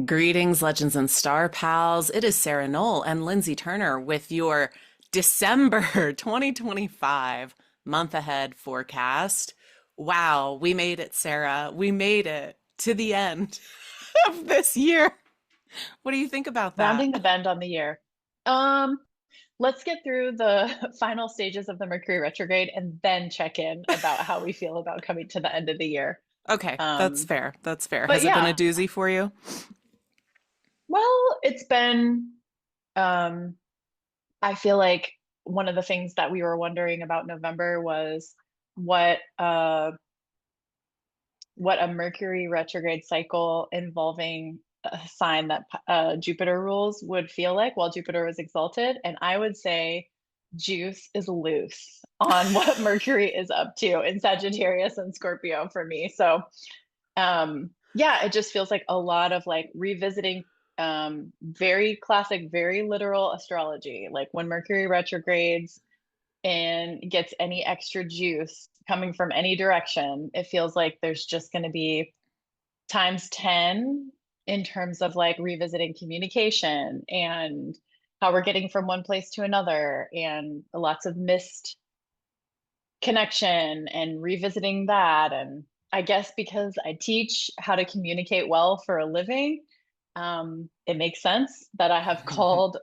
Greetings, legends and star pals. It is Sarah Knoll and Lindsay Turner with your December 2025 month ahead forecast. Wow, we made it, Sarah. We made it to the end of this year. What do you think about that? Rounding the bend on the year. Um, let's get through the final stages of the Mercury retrograde and then check in about how we feel about coming to the end of the year. Okay, that's Um, fair. That's fair. but Has it been a yeah, doozy for you? well, it's been um I feel like one of the things that we were wondering about November was what uh what a Mercury retrograde cycle involving a sign that Jupiter rules would feel like while Jupiter was exalted. And I would say juice is loose on what Mercury is up to in Sagittarius and Scorpio for me. So, yeah, it just feels like a lot of like revisiting very classic, very literal astrology. Like when Mercury retrogrades and gets any extra juice coming from any direction, it feels like there's just going to be times 10 in terms of like revisiting communication and how we're getting from one place to another and lots of missed connection and revisiting that. And I guess because I teach how to communicate well for a living, it makes sense that I have called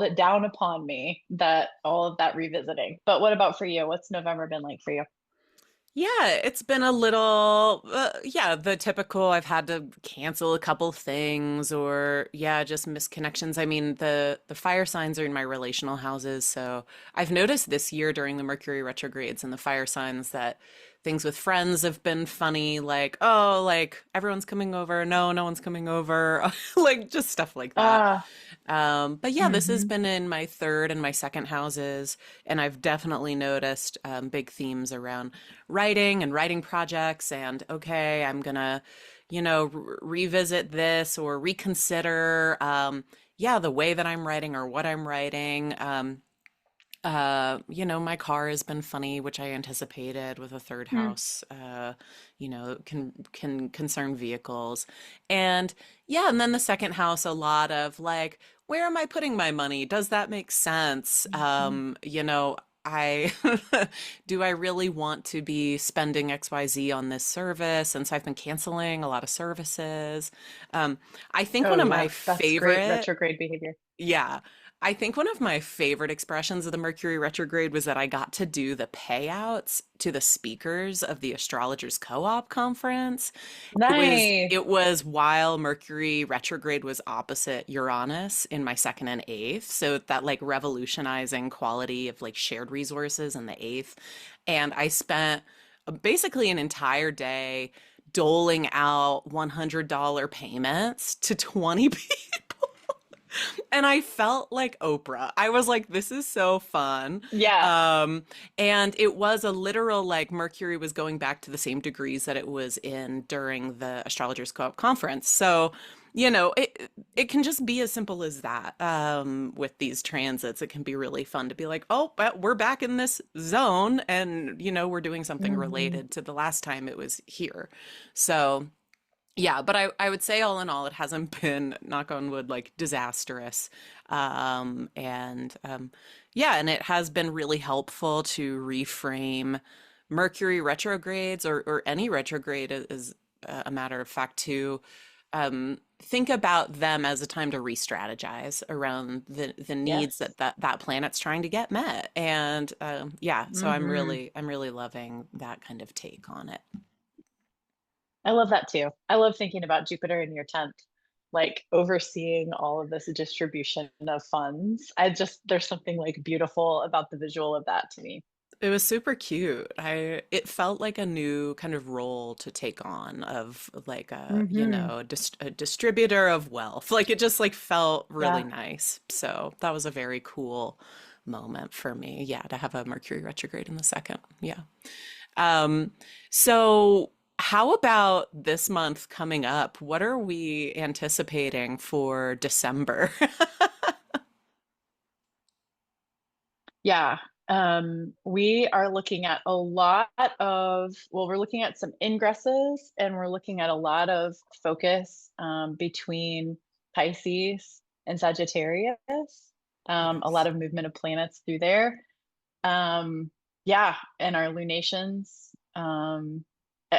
it down upon me that all of that revisiting. But what about for you? What's November been like for you? Yeah, it's been a little, yeah, the typical. I've had to cancel a couple things, or yeah, just misconnections. I mean, the fire signs are in my relational houses, so I've noticed this year during the Mercury retrogrades and the fire signs that things with friends have been funny, like, oh, like everyone's coming over, no, no one's coming over, like just stuff like that. Ah, But yeah, this has hmm been in my third and my second houses, and I've definitely noticed big themes around writing and writing projects. And okay, I'm gonna, revisit this or reconsider, yeah, the way that I'm writing or what I'm writing. My car has been funny, which I anticipated with a third house. Can concern vehicles. And yeah, and then the second house, a lot of like, where am I putting my money? Does that make sense? I do I really want to be spending XYZ on this service? And so I've been canceling a lot of services. I think Oh one of my yeah, that's great favorite retrograde behavior. yeah. I think one of my favorite expressions of the Mercury retrograde was that I got to do the payouts to the speakers of the Astrologers Co-op conference. Nice. It was while Mercury retrograde was opposite Uranus in my second and eighth. So that like revolutionizing quality of like shared resources in the eighth. And I spent basically an entire day doling out $100 payments to 20 people. And I felt like Oprah. I was like, this is so fun. Yeah. And it was a literal, like, Mercury was going back to the same degrees that it was in during the Astrologers Co-op conference. So, it can just be as simple as that. With these transits, it can be really fun to be like, oh, but we're back in this zone, and we're doing something hmm related to the last time it was here. So yeah, but I would say all in all, it hasn't been, knock on wood, like disastrous. Yeah, and it has been really helpful to reframe Mercury retrogrades or any retrograde as a matter of fact to think about them as a time to re-strategize around the needs Yes. that planet's trying to get met. And yeah, so hmm I'm really loving that kind of take on it. I love that too. I love thinking about Jupiter in your 10th, like overseeing all of this distribution of funds. There's something like beautiful about the visual of that to me. It was super cute. It felt like a new kind of role to take on of like hmm a distributor of wealth. Like it just like felt really Yeah. nice. So that was a very cool moment for me. Yeah, to have a Mercury retrograde in the second. Yeah. Um, so how about this month coming up? What are we anticipating for December? Yeah. We are looking at a lot of, well, we're looking at some ingresses and we're looking at a lot of focus between Pisces and Sagittarius. A lot Yes. of movement of planets through there. Um, yeah, and our lunations, a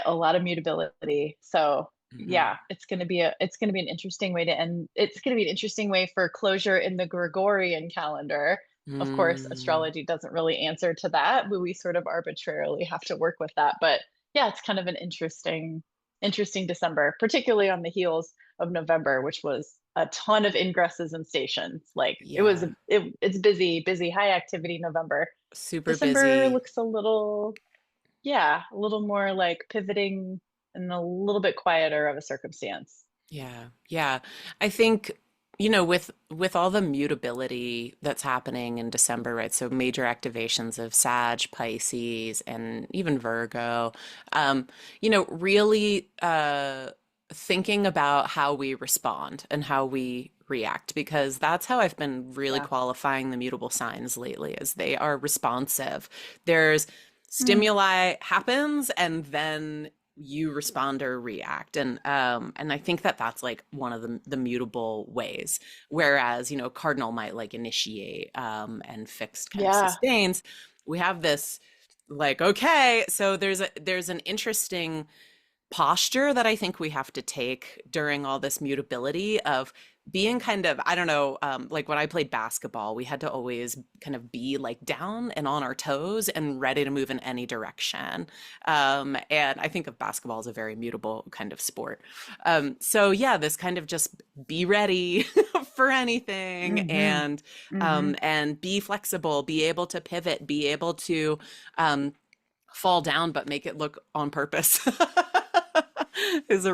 lot of mutability. So Hmm. yeah, it's gonna be an interesting way to end. It's gonna be an interesting way for closure in the Gregorian calendar. Of course, Mm. astrology doesn't really answer to that, but we sort of arbitrarily have to work with that. But yeah, it's kind of an interesting December, particularly on the heels of November, which was a ton of ingresses and stations. Like Yeah, it's busy, high activity November. super December busy. looks a little, yeah, a little more like pivoting and a little bit quieter of a circumstance. Yeah, yeah. I think, with all the mutability that's happening in December, right? So major activations of Sag, Pisces, and even Virgo. Really thinking about how we respond and how we react, because that's how I've been really Yeah. qualifying the mutable signs lately, is they are responsive. There's Mm, stimuli happens, and then you respond or react, and I think that that's like one of the mutable ways, whereas cardinal might like initiate, and fixed kind of yeah. sustains. We have this, like, okay, so there's an interesting posture that I think we have to take during all this mutability of being kind of, I don't know, like when I played basketball, we had to always kind of be like down and on our toes and ready to move in any direction. And I think of basketball as a very mutable kind of sport. So yeah, this kind of just be ready for anything, Mm-hmm. Mm-hmm. and be flexible, be able to pivot, be able to fall down but make it look on purpose. Is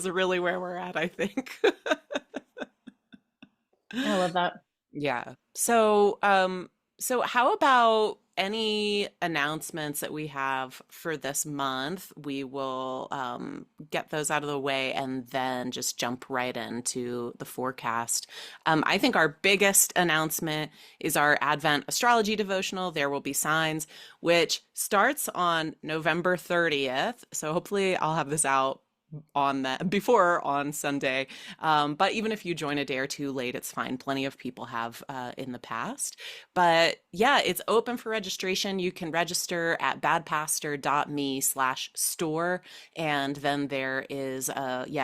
really where we're at, I think. I love that. Yeah. So how about any announcements that we have for this month? We will get those out of the way and then just jump right into the forecast. I think our biggest announcement is our Advent astrology devotional. There will be signs, which starts on November 30th. So hopefully I'll have this out on that before on Sunday. But even if you join a day or two late, it's fine. Plenty of people have in the past. But yeah, it's open for registration. You can register at badpastor.me/store. And then there is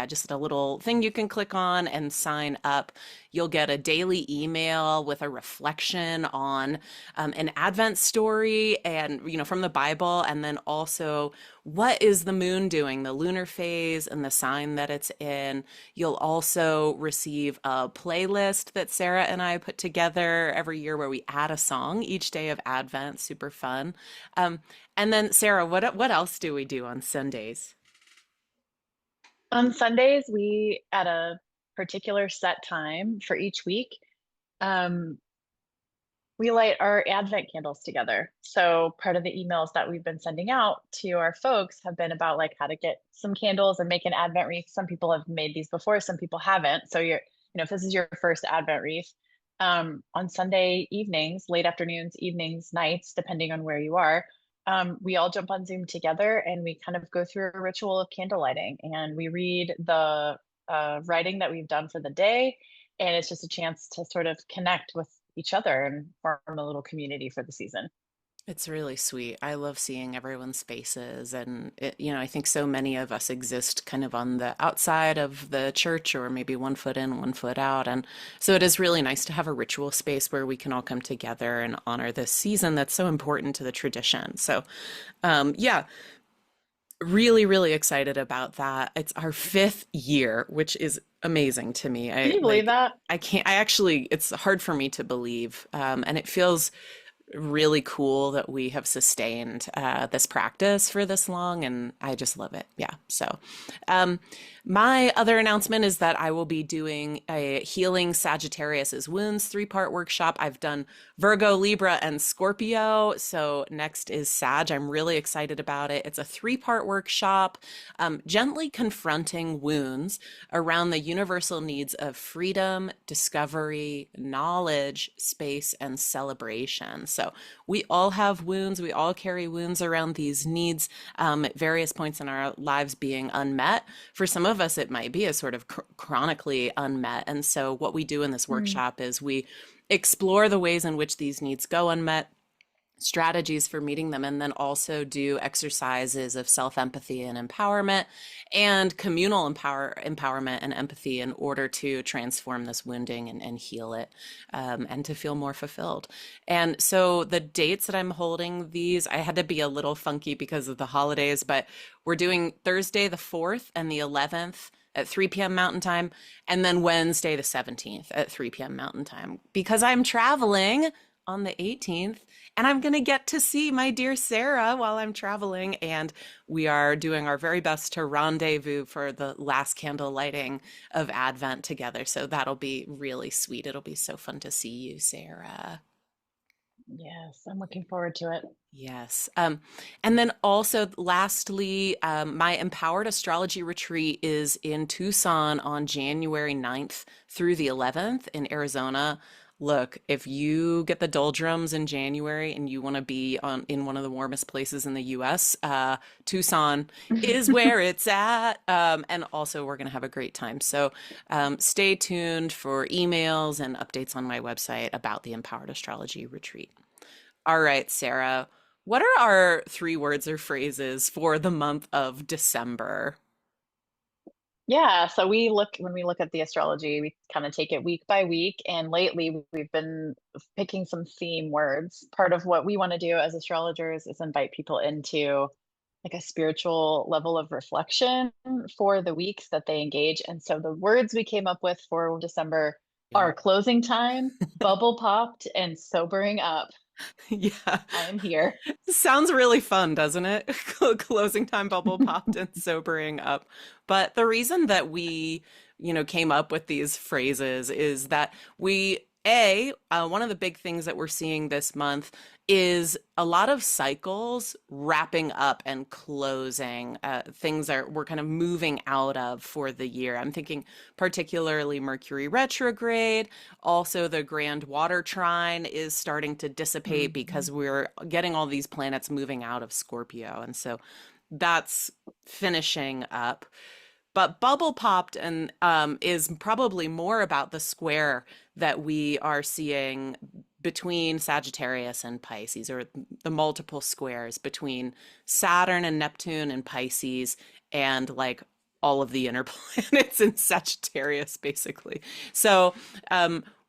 just a little thing you can click on and sign up. You'll get a daily email with a reflection on an Advent story and, from the Bible, and then also what is the moon doing, the lunar phase and the sign that it's in. You'll also receive a playlist that Sarah and I put together every year where we add a song each day of Advent. Super fun. Um, and then Sarah, what else do we do on Sundays? On Sundays, we at a particular set time for each week, um, we light our Advent candles together. So part of the emails that we've been sending out to our folks have been about like how to get some candles and make an Advent wreath. Some people have made these before, some people haven't. So if this is your first Advent wreath, on Sunday evenings, late afternoons, evenings, nights, depending on where you are, we all jump on Zoom together and we kind of go through a ritual of candle lighting and we read the writing that we've done for the day. And it's just a chance to sort of connect with each other and form a little community for the season. It's really sweet. I love seeing everyone's faces. And, I think so many of us exist kind of on the outside of the church, or maybe one foot in, one foot out. And so it is really nice to have a ritual space where we can all come together and honor this season that's so important to the tradition. So, yeah, really, really excited about that. It's our fifth year, which is amazing to me. Can you believe that? I actually, it's hard for me to believe. And it feels really cool that we have sustained this practice for this long, and I just love it. Yeah. So, um, My other announcement is that I will be doing a Healing Sagittarius's Wounds 3-part workshop. I've done Virgo, Libra, and Scorpio. So next is Sag. I'm really excited about it. It's a 3-part workshop, gently confronting wounds around the universal needs of freedom, discovery, knowledge, space, and celebration. So we all have wounds. We all carry wounds around these needs at various points in our lives being unmet. For some of us, it might be a sort of chronically unmet. And so, what we do in this Mm, workshop is we explore the ways in which these needs go unmet, strategies for meeting them, and then also do exercises of self-empathy and empowerment and communal empowerment and empathy in order to transform this wounding and heal it, and to feel more fulfilled. And so the dates that I'm holding these, I had to be a little funky because of the holidays, but we're doing Thursday the 4th and the 11th at 3 p.m. Mountain Time, and then Wednesday the 17th at 3 p.m. Mountain Time because I'm traveling on the 18th, and I'm going to get to see my dear Sarah while I'm traveling. And we are doing our very best to rendezvous for the last candle lighting of Advent together. So that'll be really sweet. It'll be so fun to see you, Sarah. yes, I'm looking forward to it. Yes. And then also, lastly, my Empowered Astrology Retreat is in Tucson on January 9th through the 11th in Arizona. Look, if you get the doldrums in January and you want to be on in one of the warmest places in the US, Tucson is where it's at. And also, we're going to have a great time. So stay tuned for emails and updates on my website about the Empowered Astrology Retreat. All right, Sarah. What are our 3 words or phrases for the month of December? Yeah, so when we look at the astrology, we kind of take it week by week. And lately, we've been picking some theme words. Part of what we want to do as astrologers is invite people into like a spiritual level of reflection for the weeks that they engage. And so the words we came up with for December Yeah. are closing time, bubble popped, and sobering up. Yeah. I am here. Sounds really fun, doesn't it? Closing time bubble popped and sobering up. But the reason that we, came up with these phrases is that one of the big things that we're seeing this month is a lot of cycles wrapping up and closing. We're kind of moving out of for the year. I'm thinking particularly Mercury retrograde. Also, the grand water trine is starting to dissipate because Mhm. we're getting all these planets moving out of Scorpio. And so that's finishing up. But bubble popped and is probably more about the square that we are seeing between Sagittarius and Pisces, or the multiple squares between Saturn and Neptune and Pisces, and like all of the inner planets in Sagittarius, basically. So,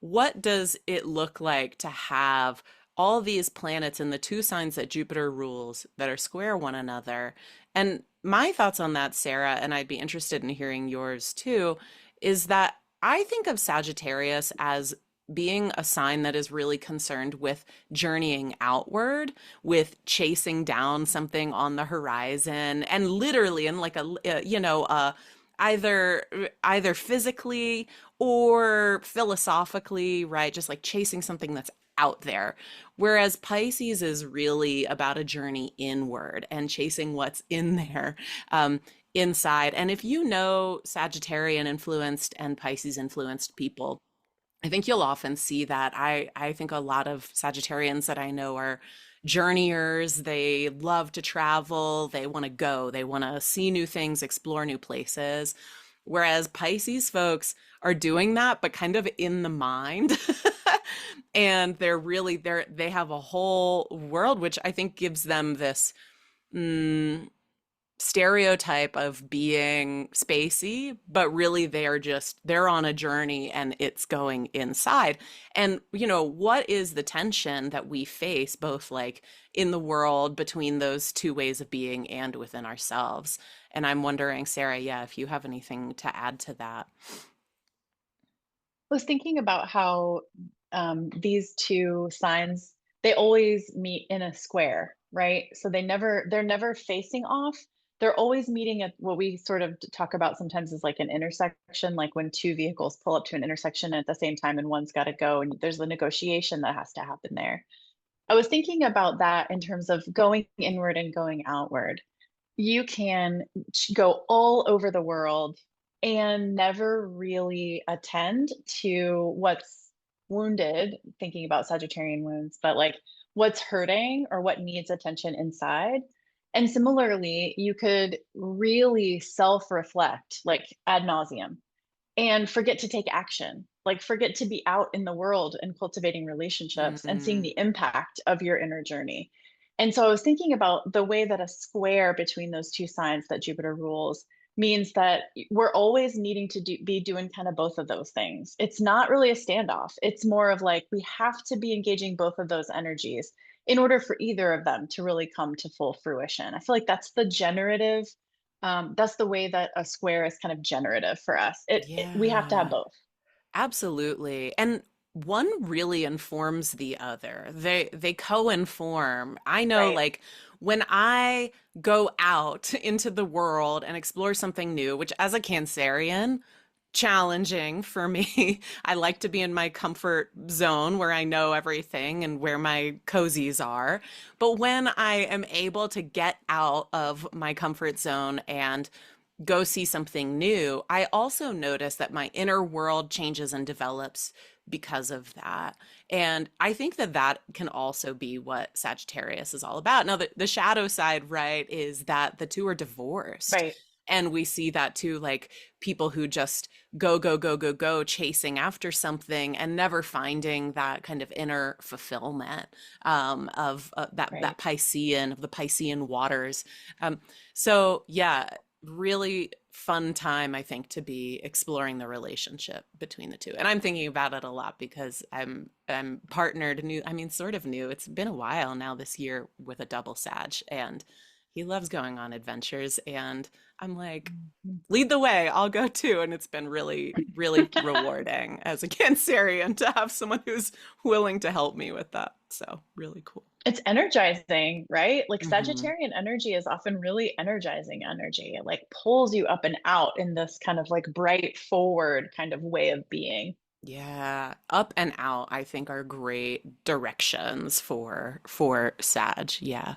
what does it look like to have all these planets in the 2 signs that Jupiter rules that are square one another? And my thoughts on that, Sarah, and I'd be interested in hearing yours too, is that I think of Sagittarius as being a sign that is really concerned with journeying outward, with chasing down something on the horizon, and literally in like either either physically or philosophically, right? Just like chasing something that's out there. Whereas Pisces is really about a journey inward and chasing what's in there, inside. And if you know Sagittarian influenced and Pisces influenced people, I think you'll often see that. I think a lot of Sagittarians that I know are journeyers. They love to travel, they want to go, they want to see new things, explore new places. Whereas Pisces folks are doing that, but kind of in the mind. And they have a whole world, which I think gives them this mm, stereotype of being spacey, but really they're on a journey and it's going inside. And what is the tension that we face both like in the world between those 2 ways of being and within ourselves? And I'm wondering, Sarah, yeah, if you have anything to add to that. I was thinking about how these two signs, they always meet in a square, right? So they're never facing off, they're always meeting at what we sort of talk about sometimes is like an intersection, like when two vehicles pull up to an intersection at the same time and one's got to go, and there's the negotiation that has to happen there. I was thinking about that in terms of going inward and going outward. You can go all over the world and never really attend to what's wounded, thinking about Sagittarian wounds, but like what's hurting or what needs attention inside. And similarly, you could really self reflect, like ad nauseum, and forget to take action, like forget to be out in the world and cultivating relationships and seeing Mm, the impact of your inner journey. And so I was thinking about the way that a square between those two signs that Jupiter rules means that we're always needing to be doing kind of both of those things. It's not really a standoff. It's more of like we have to be engaging both of those energies in order for either of them to really come to full fruition. I feel like that's the generative, that's the way that a square is kind of generative for us. We have to have yeah. both. Absolutely. And one really informs the other. They co-inform. I know Right. like when I go out into the world and explore something new, which as a Cancerian, challenging for me. I like to be in my comfort zone where I know everything and where my cozies are. But when I am able to get out of my comfort zone and go see something new, I also notice that my inner world changes and develops because of that. And I think that that can also be what Sagittarius is all about. Now, the shadow side, right, is that the two are divorced. Right. And we see that too, like people who just go, go, go, go, go, chasing after something and never finding that kind of inner fulfillment of that Right. Piscean, of the Piscean waters. Um, so, yeah, really fun time, I think, to be exploring the relationship between the two. And I'm thinking about it a lot because I'm partnered new, I mean, sort of new. It's been a while now this year with a double Sag, and he loves going on adventures. And I'm like, Mhm. lead the way, I'll go too. And it's been really, really rewarding as a Cancerian to have someone who's willing to help me with that. So, really cool. It's energizing, right? Like Hmm. Sagittarian energy is often really energizing energy. It like pulls you up and out in this kind of like bright forward kind of way of being. Yeah, up and out, I think are great directions for Sag. Yeah.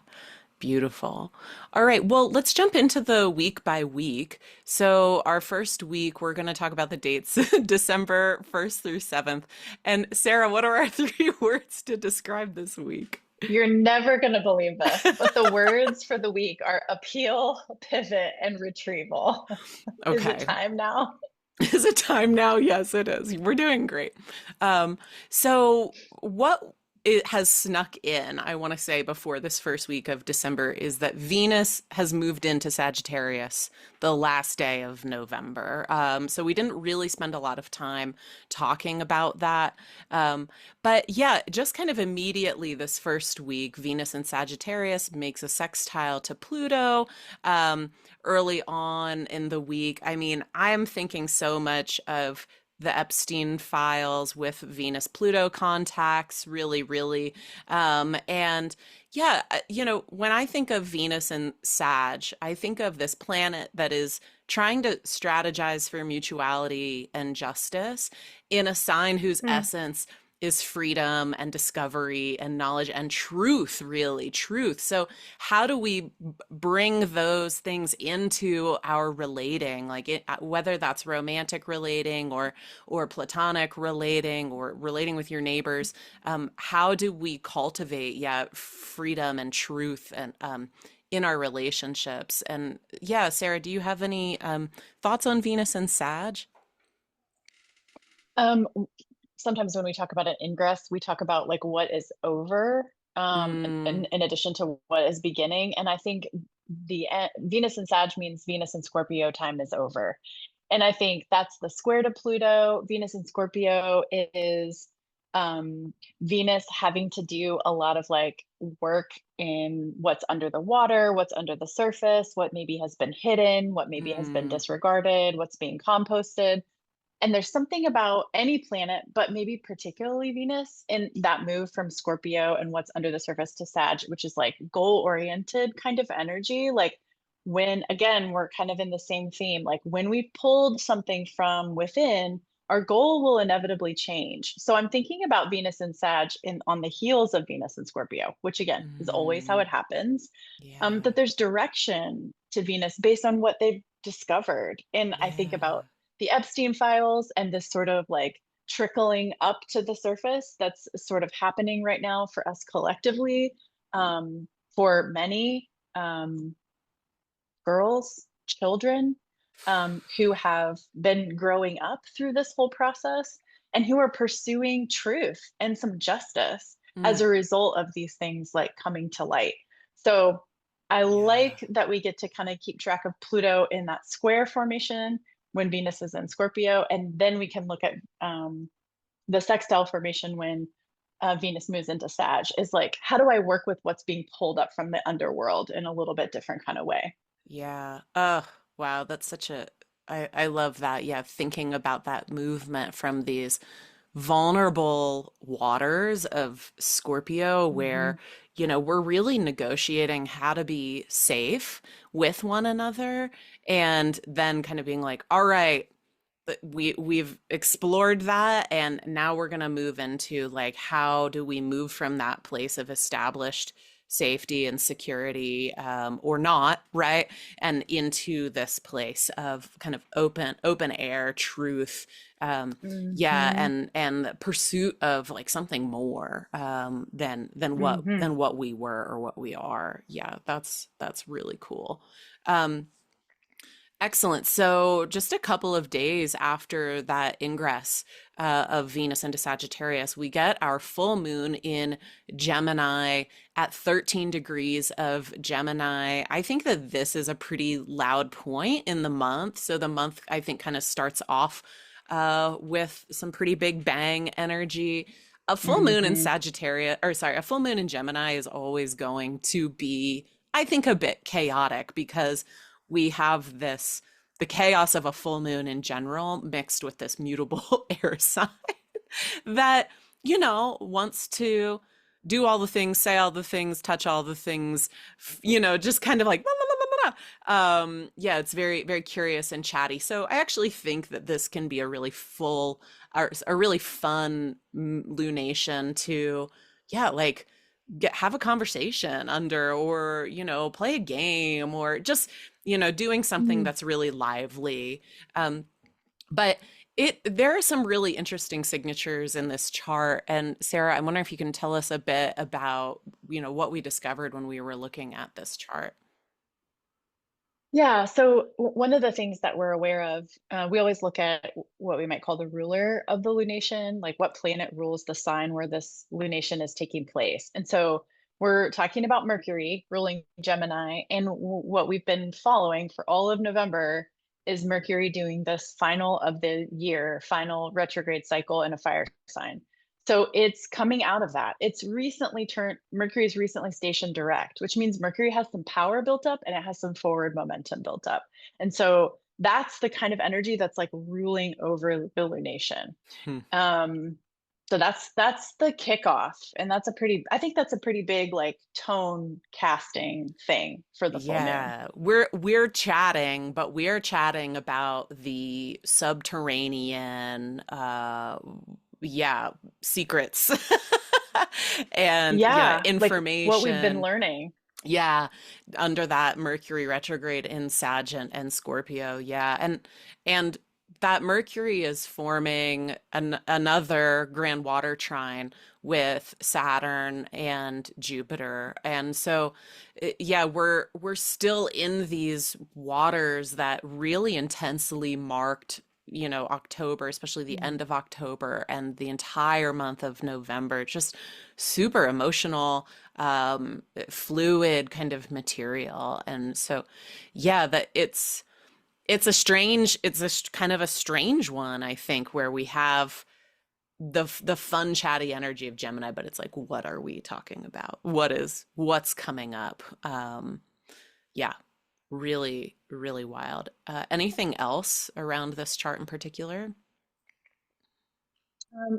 Beautiful. All right, well, let's jump into the week by week. So, our first week, we're going to talk about the dates, December 1st through 7th. And Sarah, what are our three words to describe this week? You're never going to believe this, but the words for the week are appeal, pivot, and retrieval. Is it Okay. time now? Is it time now? Yes, it is. We're doing great. Um, so what it has snuck in, I want to say before this first week of December, is that Venus has moved into Sagittarius the last day of November. So we didn't really spend a lot of time talking about that. Um, but yeah, just kind of immediately this first week, Venus in Sagittarius makes a sextile to Pluto. Um, Early on in the week. I mean, I'm thinking so much of the Epstein files with Venus Pluto contacts, really, really. And yeah, when I think of Venus and Sag, I think of this planet that is trying to strategize for mutuality and justice in a sign whose Hmm. essence is freedom and discovery and knowledge and truth, really, truth. So, how do we bring those things into our relating, like whether that's romantic relating or platonic relating or relating with your neighbors? How do we cultivate, yeah, freedom and truth and in our relationships? And yeah, Sarah, do you have any thoughts on Venus and Sag? Um, Sometimes when we talk about an ingress, we talk about like what is over, Mm, in addition to what is beginning. And I think Venus and Sag means Venus and Scorpio time is over. And I think that's the square to Pluto. Venus and Scorpio is Venus having to do a lot of like work in what's under the water, what's under the surface, what maybe has been hidden, what maybe has been mm, disregarded, what's being composted. And there's something about any planet, but maybe particularly Venus, in that move from Scorpio and what's under the surface to Sag, which is like goal oriented kind of energy. Like when again, we're kind of in the same theme, like when we pulled something from within, our goal will inevitably change. So I'm thinking about Venus and Sag in on the heels of Venus and Scorpio, which again is always how Mm, it happens. yeah. That there's direction to Venus based on what they've discovered. And I think about Yeah. the Epstein files and this sort of like trickling up to the surface that's sort of happening right now for us collectively, for many. Girls, children, who have been growing up through this whole process and who are pursuing truth and some justice as Mm, a result of these things like coming to light. So I yeah. like that we get to kind of keep track of Pluto in that square formation when Venus is in Scorpio, and then we can look at the sextile formation when Venus moves into Sag. Is like, how do I work with what's being pulled up from the underworld in a little bit different kind of way? Yeah. Oh, wow. That's such a, I love that. Yeah. Thinking about that movement from these vulnerable waters of Scorpio, where, Mhm. we're really negotiating how to be safe with one another. And then kind of being like, all right, we've explored that, and now we're going to move into like, how do we move from that place of established safety and security, or not, right, and into this place of kind of open air truth, yeah, Mhm. and the pursuit of like something more, than what Mhm. than what we were or what we are. Yeah, that's really cool. um Excellent. So, just a couple of days after that ingress of Venus into Sagittarius, we get our full moon in Gemini at 13 degrees of Gemini. I think that this is a pretty loud point in the month. So, the month, I think, kind of starts off with some pretty big bang energy. A full moon in Mhm. Sagittarius, or sorry, a full moon in Gemini is always going to be, I think, a bit chaotic, because we have the chaos of a full moon in general mixed with this mutable air sign that, wants to do all the things, say all the things, touch all the things, just kind of like, yeah, it's very, very curious and chatty. So I actually think that this can be a really full, or a really fun lunation to, yeah, like have a conversation under, or play a game, or just doing something Mm. that's really lively. But there are some really interesting signatures in this chart. And Sarah, I'm wondering if you can tell us a bit about what we discovered when we were looking at this chart. Yeah, so one of the things that we're aware of, we always look at what we might call the ruler of the lunation, like what planet rules the sign where this lunation is taking place. And so we're talking about Mercury ruling Gemini, and what we've been following for all of November is Mercury doing this final of the year, final retrograde cycle in a fire sign. So it's coming out of that. Mercury's recently stationed direct, which means Mercury has some power built up and it has some forward momentum built up. And so that's the kind of energy that's like ruling over the lunation. Hmm. Um, so that's the kickoff. And I think that's a pretty big like tone casting thing for the full moon. Yeah, we're chatting, but we're chatting about the subterranean, yeah, secrets and yeah, Yeah, like what we've been information. learning. Yeah, under that Mercury retrograde in Sag and Scorpio. Yeah, and that Mercury is forming another grand water trine with Saturn and Jupiter. And so yeah, we're still in these waters that really intensely marked, October, especially the end of October and the entire month of November. Just super emotional, fluid kind of material. And so, yeah, that it's kind of a strange one, I think, where we have the fun chatty energy of Gemini, but it's like, what are we talking about? What's coming up? Yeah, really, really wild. Anything else around this chart in particular?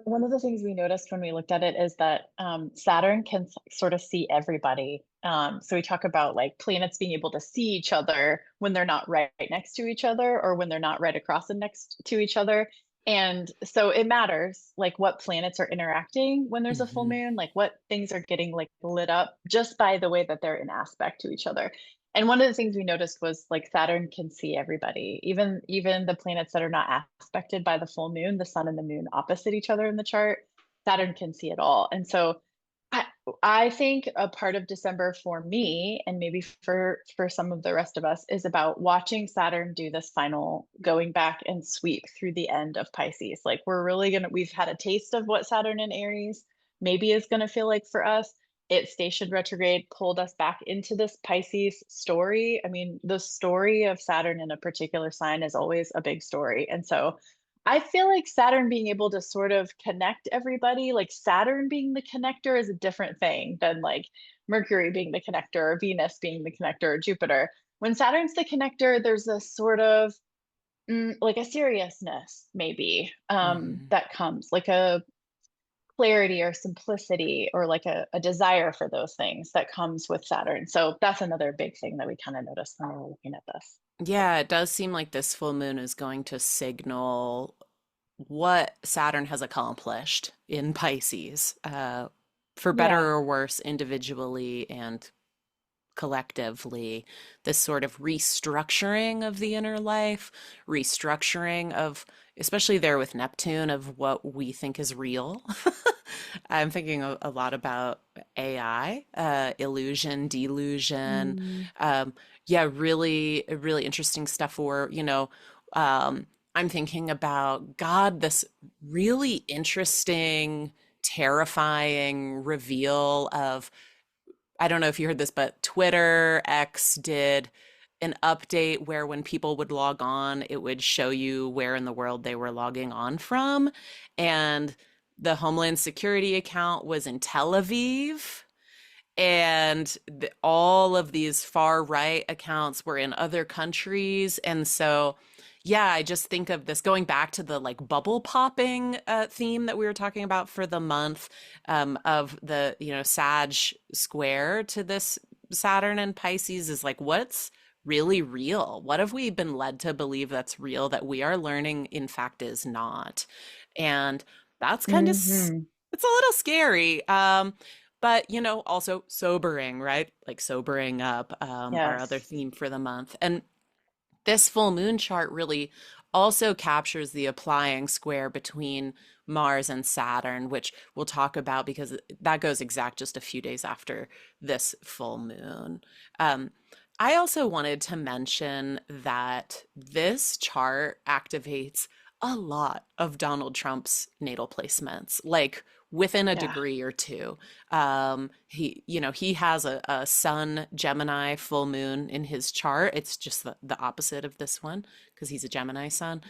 One of the things we noticed when we looked at it is that Saturn can sort of see everybody. So we talk about like planets being able to see each other when they're not right next to each other or when they're not right across and next to each other. And so it matters like what planets are interacting when there's a full Hmm. moon, like what things are getting like lit up just by the way that they're in aspect to each other. And one of the things we noticed was like Saturn can see everybody, even the planets that are not aspected by the full moon, the sun and the moon opposite each other in the chart. Saturn can see it all. And so I I think a part of December for me and maybe for some of the rest of us is about watching Saturn do this final going back and sweep through the end of Pisces. Like we've had a taste of what Saturn in Aries maybe is gonna feel like for us. It stationed retrograde, pulled us back into this Pisces story. I mean, the story of Saturn in a particular sign is always a big story. And so I feel like Saturn being able to sort of connect everybody, like Saturn being the connector is a different thing than like Mercury being the connector or Venus being the connector or Jupiter. When Saturn's the connector, there's a sort of like a seriousness maybe Hmm. that comes, like a clarity or simplicity or like a desire for those things that comes with Saturn. So that's another big thing that we kind of noticed when we were looking at this. Yeah, it does seem like this full moon is going to signal what Saturn has accomplished in Pisces, for better Yeah. or worse, individually and collectively, this sort of restructuring of the inner life, restructuring of, especially there with Neptune, of what we think is real. I'm thinking a lot about AI, illusion, delusion. Mm, Um, yeah, really, really interesting stuff for, I'm thinking about God, this really interesting, terrifying reveal of, I don't know if you heard this, but Twitter X did an update where when people would log on, it would show you where in the world they were logging on from. And the Homeland Security account was in Tel Aviv, and all of these far right accounts were in other countries. And so, yeah, I just think of this going back to the like bubble popping theme that we were talking about for the month, of the, Sag square to this Saturn and Pisces is like, what's really real? What have we been led to believe that's real that we are learning, in fact, is not? And that's kind of, hmm. it's a little scary. But also sobering, right? Like sobering up, our other Yes. theme for the month. And this full moon chart really also captures the applying square between Mars and Saturn, which we'll talk about because that goes exact just a few days after this full moon. Um, I also wanted to mention that this chart activates a lot of Donald Trump's natal placements, like within a Yeah. degree or two. He has a Sun Gemini full moon in his chart. It's just the opposite of this one because he's a Gemini sun.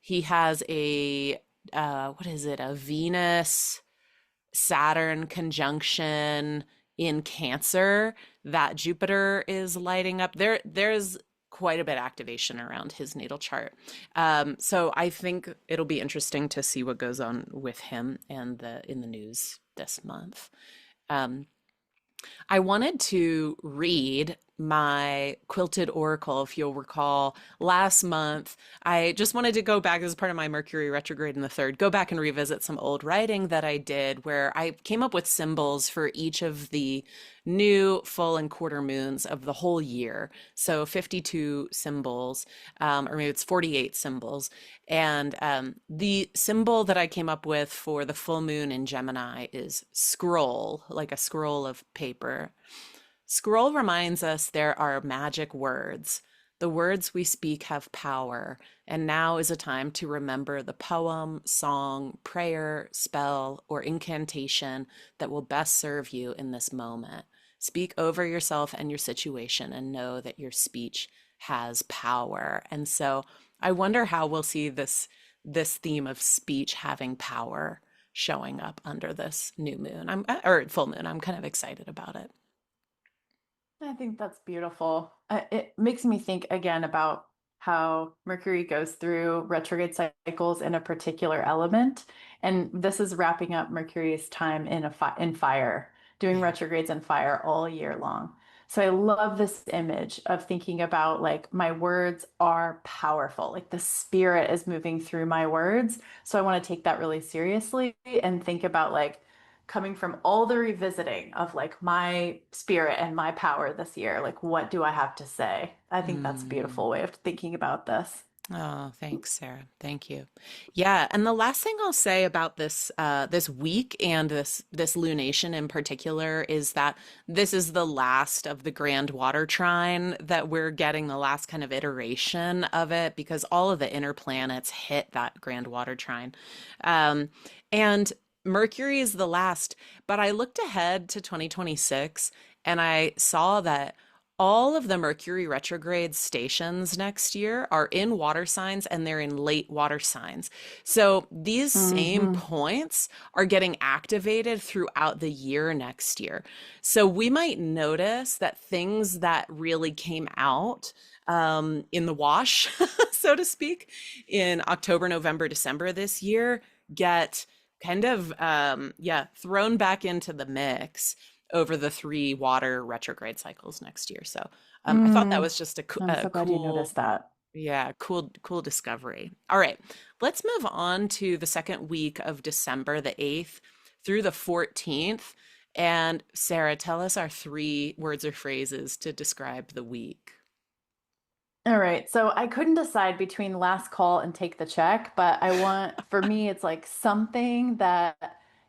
He has what is it? A Venus Saturn conjunction in Cancer that Jupiter is lighting up. There's quite a bit of activation around his natal chart. So I think it'll be interesting to see what goes on with him and the in the news this month. Um, I wanted to read my quilted oracle, if you'll recall, last month. I just wanted to go back as part of my Mercury retrograde in the third, go back and revisit some old writing that I did where I came up with symbols for each of the new full and quarter moons of the whole year. So 52 symbols, or maybe it's 48 symbols. And the symbol that I came up with for the full moon in Gemini is scroll, like a scroll of paper. Scroll reminds us there are magic words. The words we speak have power, and now is a time to remember the poem, song, prayer, spell, or incantation that will best serve you in this moment. Speak over yourself and your situation and know that your speech has power. And so I wonder how we'll see this theme of speech having power showing up under this new moon. Or full moon. I'm kind of excited about it. I think that's beautiful. It makes me think again about how Mercury goes through retrograde cycles in a particular element. And this is wrapping up Mercury's time in in fire, doing Yeah. retrogrades in fire all year long. So I love this image of thinking about like my words are powerful. Like the spirit is moving through my words. So I want to take that really seriously and think about like coming from all the revisiting of like my spirit and my power this year. Like, what do I have to say? I think that's a Mm. beautiful way of thinking about this. Oh, thanks, Sarah. Thank you. Yeah, and the last thing I'll say about this week and this lunation in particular is that this is the last of the grand water trine that we're getting, the last kind of iteration of it, because all of the inner planets hit that grand water trine. Um, and Mercury is the last, but I looked ahead to 2026 and I saw that all of the Mercury retrograde stations next year are in water signs and they're in late water signs. So these same Hmm. points are getting activated throughout the year next year. So we might notice that things that really came out in the wash, so to speak, in October, November, December this year get kind of, yeah, thrown back into the mix over the three water retrograde cycles next year. So I thought that Mm, was just I'm a so glad you cool, noticed that. yeah, cool discovery. All right, let's move on to the second week of December, the 8th through the 14th. And Sarah, tell us our three words or phrases to describe the week. All right. So I couldn't decide between last call and take the check, but I want, for me, it's like something that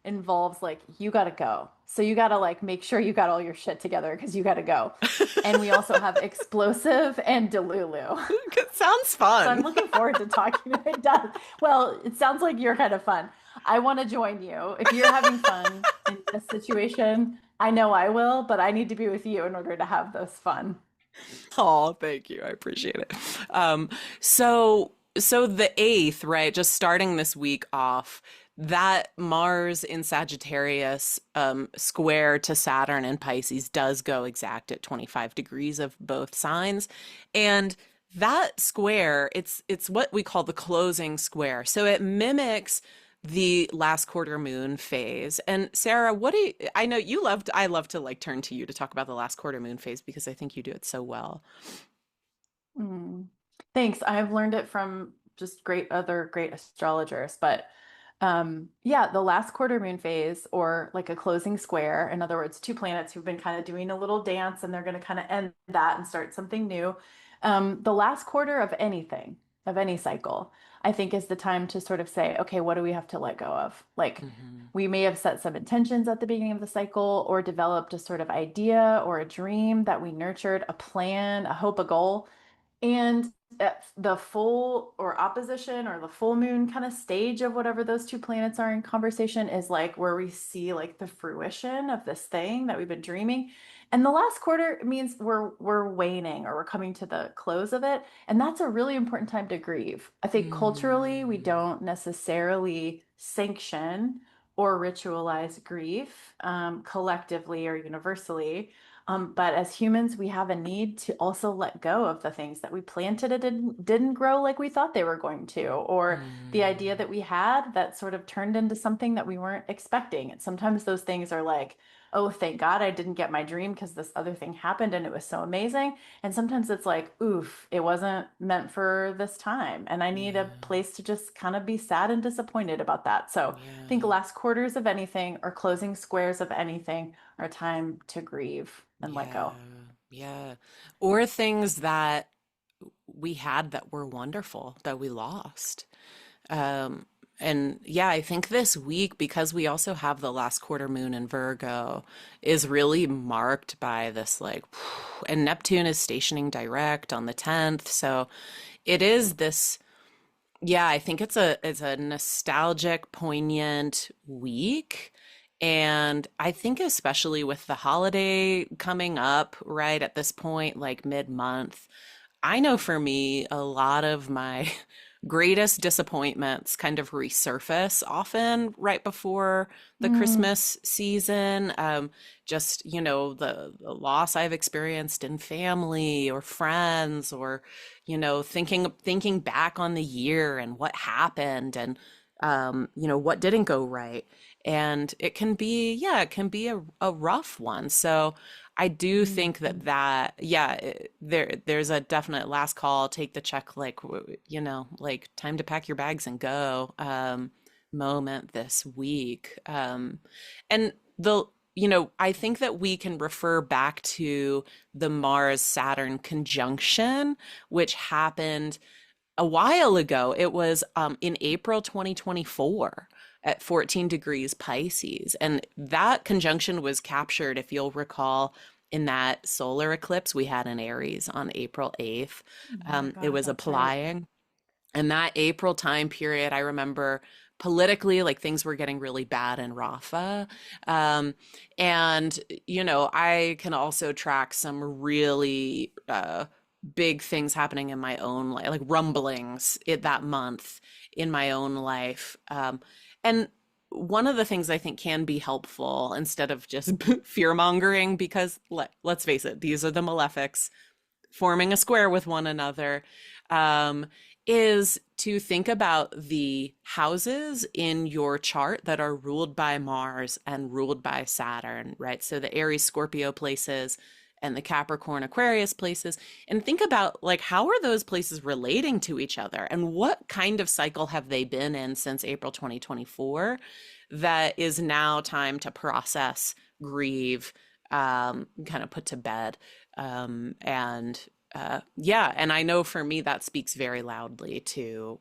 involves like, you got to go. So you got to like make sure you got all your shit together because you got to go. And we also have explosive and Delulu. It sounds So I'm fun. looking forward to talking. It does. Well, it sounds like you're kind of fun. I want to join you. If you're having fun in this situation, I know I will, but I need to be with you in order to have this fun. Oh, thank you. I appreciate it. Um, so the 8th, right, just starting this week off, that Mars in Sagittarius square to Saturn in Pisces does go exact at 25 degrees of both signs. And that square, it's what we call the closing square. So it mimics the last quarter moon phase. And Sarah, what do you, I know you loved, I love to like turn to you to talk about the last quarter moon phase because I think you do it so well. Mm. Thanks. I've learned it from just great astrologers. But yeah, the last quarter moon phase, or like a closing square, in other words, two planets who've been kind of doing a little dance and they're going to kind of end that and start something new. The last quarter of anything, of any cycle, I think is the time to sort of say, okay, what do we have to let go of? Like, Hmm. we may have set some intentions at the beginning of the cycle or developed a sort of idea or a dream that we nurtured, a plan, a hope, a goal. And at the full or opposition or the full moon kind of stage of whatever those two planets are in conversation is like where we see like the fruition of this thing that we've been dreaming. And the last quarter means we're waning or we're coming to the close of it. And that's a really important time to grieve. I think culturally we Mm, don't necessarily sanction or ritualize grief collectively or universally. But as humans, we have a need to also let go of the things that we planted and didn't grow like we thought they were going to, or the idea mm, that we had that sort of turned into something that we weren't expecting. And sometimes those things are like, oh, thank God I didn't get my dream because this other thing happened and it was so amazing. And sometimes it's like, oof, it wasn't meant for this time. And I need a yeah, place to just kind of be sad and disappointed about that. So I think yeah, last quarters of anything or closing squares of anything are time to grieve and let yeah, go. yeah. Or things that we had that were wonderful that we lost. Um, and yeah, I think this week, because we also have the last quarter moon in Virgo, is really marked by this like, and Neptune is stationing direct on the 10th. So it is this, yeah, I think it's a nostalgic, poignant week. And I think especially with the holiday coming up right at this point, like mid-month, I know for me, a lot of my greatest disappointments kind of resurface often right before the Mm, Christmas season. Just, the loss I've experienced in family or friends, or, thinking back on the year and what happened, and, what didn't go right. And it can be a rough one. So I do think mhm. yeah, there's a definite last call, take the check, like, like time to pack your bags and go, moment this week. And I think that we can refer back to the Mars Saturn conjunction, which happened a while ago. It was in April 2024 at 14 degrees Pisces. And that conjunction was captured, if you'll recall, in that solar eclipse we had in Aries on April 8th. Oh my It God, was that's right. applying. And that April time period, I remember politically, like things were getting really bad in Rafa. Um, and, I can also track some really big things happening in my own life, like rumblings that month in my own life. And one of the things I think can be helpful instead of just fear mongering, because let's face it, these are the malefics forming a square with one another, um, is to think about the houses in your chart that are ruled by Mars and ruled by Saturn, right? So the Aries Scorpio places and the Capricorn Aquarius places, and think about, like, how are those places relating to each other, and what kind of cycle have they been in since April 2024 that is now time to process, grieve, kind of put to bed. And yeah, and I know for me that speaks very loudly to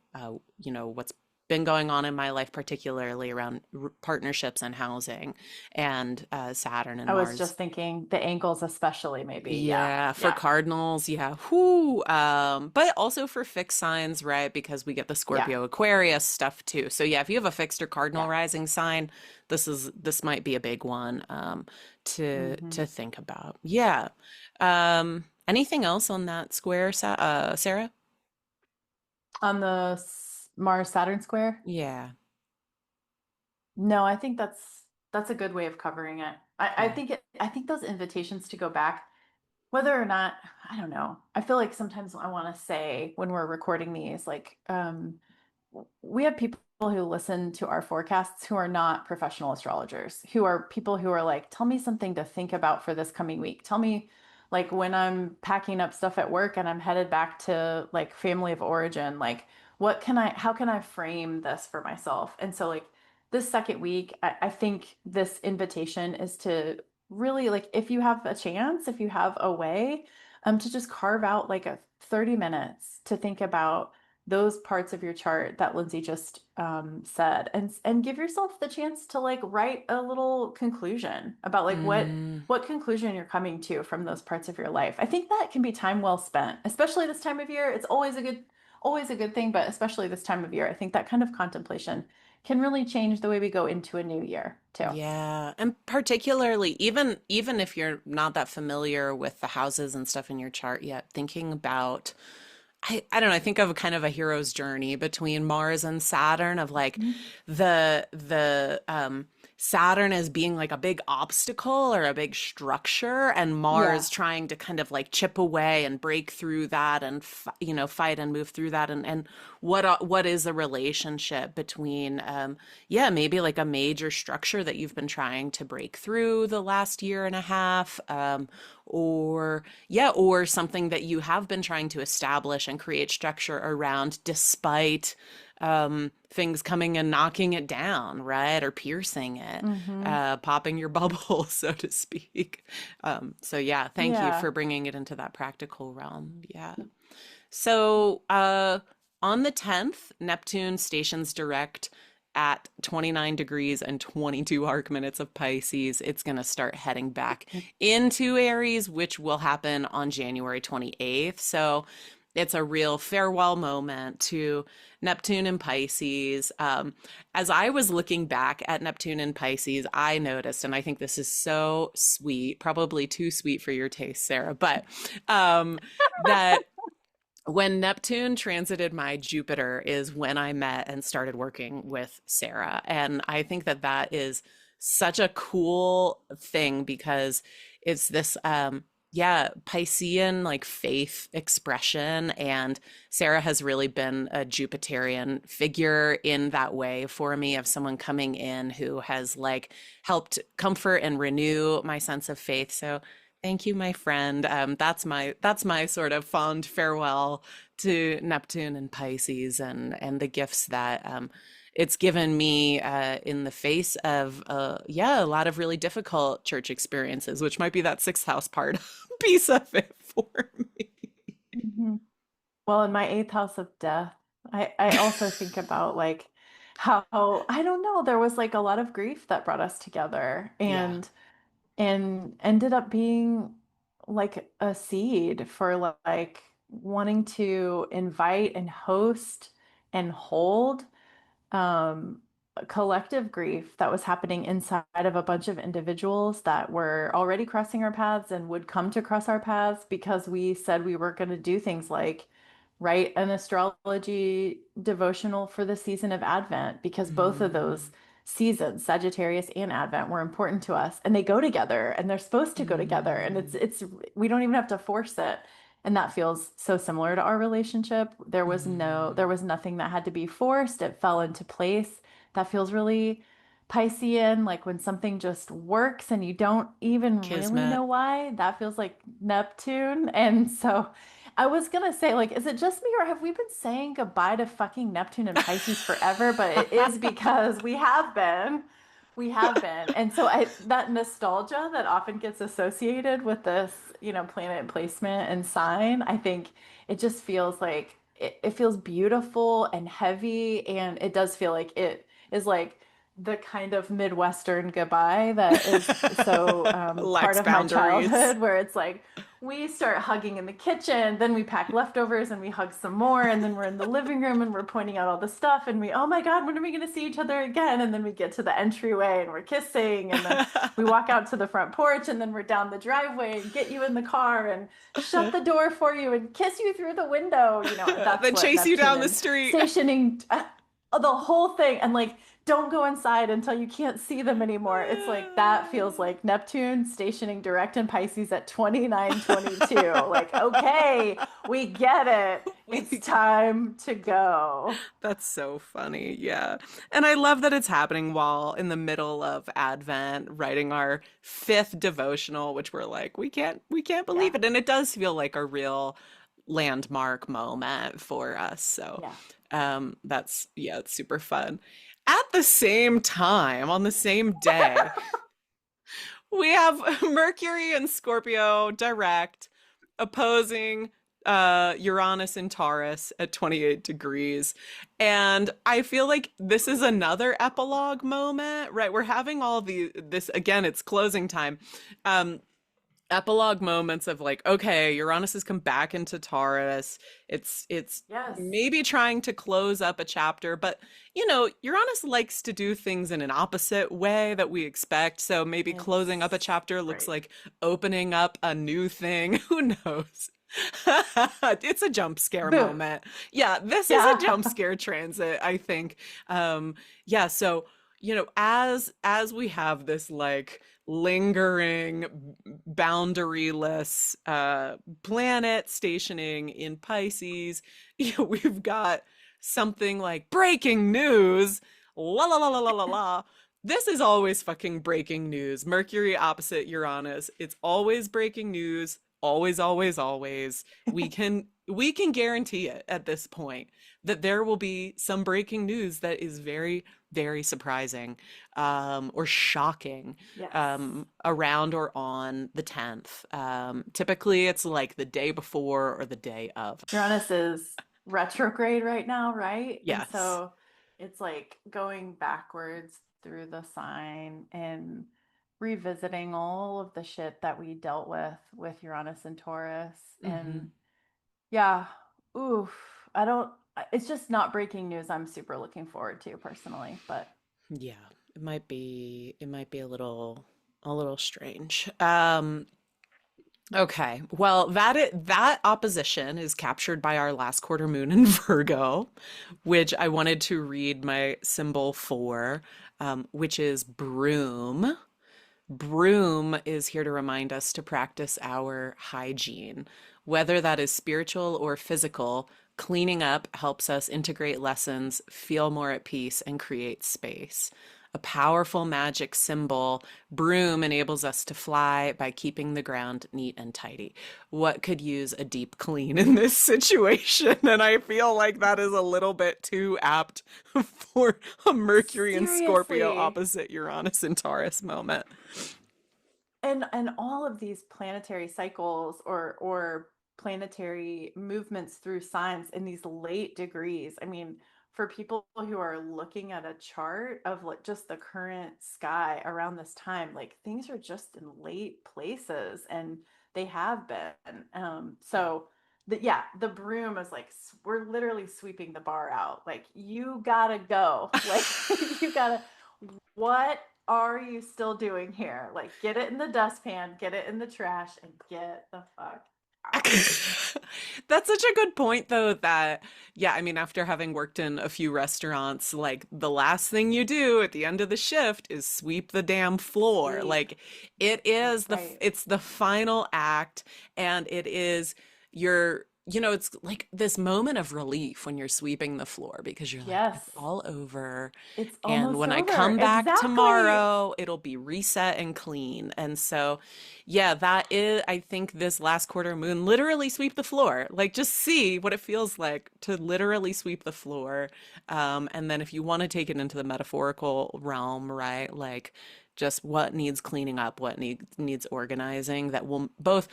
what's been going on in my life, particularly around partnerships and housing, and Saturn and I was Mars. just thinking the ankles, especially, maybe. Yeah. Yeah, for Yeah. cardinals, yeah. Whoo. But also for fixed signs, right? Because we get the Yeah. Scorpio Aquarius stuff too. So yeah, if you have a fixed or cardinal Yeah. rising sign, this might be a big one Hmm. to think about. Yeah. Anything else on that square, Sarah? On the Mars Saturn square? Yeah. No, I think that's a good way of covering it. I Yeah. think I think those invitations to go back, whether or not, I don't know. I feel like sometimes I want to say when we're recording these, like, we have people who listen to our forecasts who are not professional astrologers, who are people who are like, tell me something to think about for this coming week. Tell me, like, when I'm packing up stuff at work and I'm headed back to like family of origin, like, how can I frame this for myself? And so, like, this second week, I think this invitation is to really, like, if you have a chance, if you have a way, to just carve out like a 30 minutes to think about those parts of your chart that Lindsay just said, and give yourself the chance to like write a little conclusion about like Mm, what conclusion you're coming to from those parts of your life. I think that can be time well spent, especially this time of year. It's always a good thing, but especially this time of year, I think that kind of contemplation can really change the way we go into a new year too. yeah. And particularly, even if you're not that familiar with the houses and stuff in your chart yet, thinking about, I don't know, I think of a kind of a hero's journey between Mars and Saturn, of like Mhm. the Saturn as being like a big obstacle or a big structure, and Yeah. Mars trying to kind of like chip away and break through that, and fight and move through that, and what is the relationship between, yeah, maybe like a major structure that you've been trying to break through the last year and a half, or yeah, or something that you have been trying to establish and create structure around, despite things coming and knocking it down, right? Or piercing it, Hmm. popping your bubble, so to speak. So yeah, thank you Yeah. for bringing it into that practical realm. Yeah. So on the 10th, Neptune stations direct at 29 degrees and 22 arc minutes of Pisces. It's going to start heading back into Aries, which will happen on January 28th. So it's a real farewell moment to Neptune and Pisces. As I was looking back at Neptune and Pisces, I noticed, and I think this is so sweet, probably too sweet for your taste, Sarah, but that when Neptune transited my Jupiter is when I met and started working with Sarah. And I think that that is such a cool thing because it's this, yeah, Piscean like faith expression. And Sarah has really been a Jupiterian figure in that way for me, of someone coming in who has like helped comfort and renew my sense of faith. So thank you, my friend. That's my sort of fond farewell to Neptune and Pisces, and the gifts that it's given me in the face of yeah, a lot of really difficult church experiences, which might be that sixth house part piece of it for me. Mhm. Well, in my eighth house of death, I also think about like how, I don't know, there was like a lot of grief that brought us together, Yeah. and ended up being like a seed for like wanting to invite and host and hold um, collective grief that was happening inside of a bunch of individuals that were already crossing our paths and would come to cross our paths because we said we were going to do things like write an astrology devotional for the season of Advent, because both of those Mm, seasons, Sagittarius and Advent, were important to us, and they go together and they're supposed to go together, and mm, it's we don't even have to force it. And that feels so similar to our relationship. There mm. was nothing that had to be forced. It fell into place. That feels really Piscean, like when something just works and you don't even really Kismet. know why. That feels like Neptune. And so I was gonna say, like, is it just me, or have we been saying goodbye to fucking Neptune and Pisces forever? But it is because we have been. We have been. And so that nostalgia that often gets associated with this, planet placement and sign, I think it just feels like it feels beautiful and heavy, and it does feel like it is like the kind of Midwestern goodbye that is so part Lex of my boundaries. childhood, where it's like we start hugging in the kitchen, then we pack leftovers and we hug some more, and then we're in the living room and we're pointing out all the stuff, and we, oh my God, when are we going to see each other again? And then we get to the entryway and we're kissing, and then we walk out to the front porch, and then we're down the driveway and get you in the car and shut the door for you and kiss you through the window. That's Then what chase you Neptune down the and street. stationing, the whole thing, and like don't go inside until you can't see them anymore. It's like that feels like Neptune stationing direct in Pisces at 29:22. Like, okay, we get it. It's We time to go. That's so funny. Yeah. And I love that it's happening while in the middle of Advent, writing our fifth devotional, which we're like, we can't believe Yeah. it. And it does feel like a real landmark moment for us. So Yeah. that's yeah, it's super fun. At the same time, on the same day, we have Mercury and Scorpio direct opposing Uranus and Taurus at 28 degrees. And I feel like this is another epilogue moment, right? We're having all the this again, it's closing time. Um Epilogue moments of like, okay, Uranus has come back into Taurus. It's Yes. maybe trying to close up a chapter, but Uranus likes to do things in an opposite way that we expect. So maybe closing up a It's chapter looks right. like opening up a new thing. Who knows? It's a jump scare Boom. moment. Yeah, this is a Yeah. jump scare transit, I think. Yeah, so as we have this like lingering boundaryless planet stationing in Pisces, we've got something like breaking news, la la la la la la la. This is always fucking breaking news. Mercury opposite Uranus. It's always breaking news. Always, always, always. We can guarantee it at this point that there will be some breaking news that is very, very surprising, or shocking, Yes. around or on the 10th. Typically, it's like the day before or the day of. Uranus is retrograde right now, right? And Yes. so it's like going backwards through the sign and revisiting all of the shit that we dealt with Uranus and Taurus. Hmm. And yeah, oof, it's just not breaking news I'm super looking forward to personally, but Yeah, it might be a little strange. Okay. Well, that opposition is captured by our last quarter moon in Virgo, which I wanted to read my symbol for, which is broom. Broom is here to remind us to practice our hygiene, whether that is spiritual or physical. Cleaning up helps us integrate lessons, feel more at peace, and create space. A powerful magic symbol, broom enables us to fly by keeping the ground neat and tidy. What could use a deep clean in this situation? And I feel like that is a little bit too apt for a Mercury and Scorpio Seriously. opposite Uranus and Taurus moment. And all of these planetary cycles or planetary movements through signs in these late degrees. I mean, for people who are looking at a chart of like just the current sky around this time, like things are just in late places and they have been. So yeah, the broom is like we're literally sweeping the bar out. Like you gotta go. Like you gotta what are you still doing here? Like, get it in the dustpan, get it in the trash, and get the fuck out. That's such a good point, though, that, yeah, I mean, after having worked in a few restaurants, like the last thing you do at the end of the shift is sweep the damn floor. Sweep. Like That's right. it's the final act, and it is it's like this moment of relief when you're sweeping the floor because you're like, Yes. it's all over. It's And almost when I over. come back Exactly. tomorrow, it'll be reset and clean. And so, yeah, that is, I think this last quarter moon, literally sweep the floor. Like, just see what it feels like to literally sweep the floor. And then if you want to take it into the metaphorical realm, right? Like, just what needs cleaning up, what needs organizing that will both,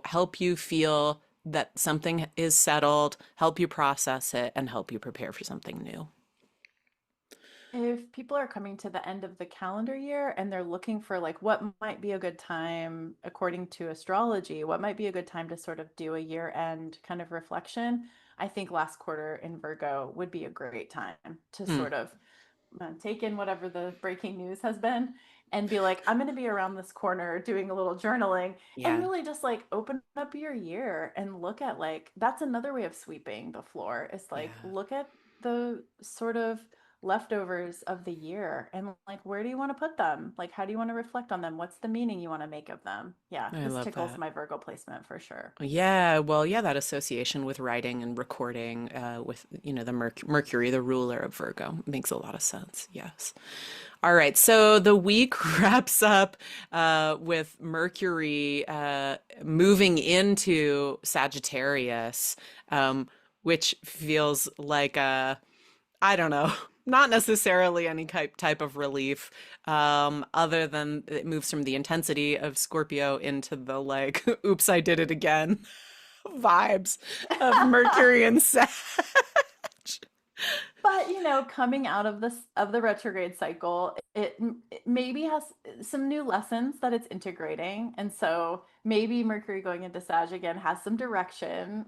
help you feel that something is settled, help you process it, and help you prepare for something new. If people are coming to the end of the calendar year and they're looking for like what might be a good time according to astrology, what might be a good time to sort of do a year end kind of reflection, I think last quarter in Virgo would be a great time to Hmm. sort of take in whatever the breaking news has been and be like, I'm going to be around this corner doing a little journaling and Yeah, really just like open up your year and look at like, that's another way of sweeping the floor. It's like, yeah. look at the sort of leftovers of the year and like, where do you want to put them? Like, how do you want to reflect on them? What's the meaning you want to make of them? Yeah, I this love tickles that. my Virgo placement for sure. Yeah, well, yeah, that association with writing and recording, with, the Mercury, the ruler of Virgo, makes a lot of sense. Yes. All right, so the week wraps up with Mercury moving into Sagittarius, which feels like I don't know, not necessarily any type of relief, other than it moves from the intensity of Scorpio into the like, oops, I did it again vibes of Mercury and Sag. But coming out of this of the retrograde cycle, it maybe has some new lessons that it's integrating, and so maybe Mercury going into Sag again has some direction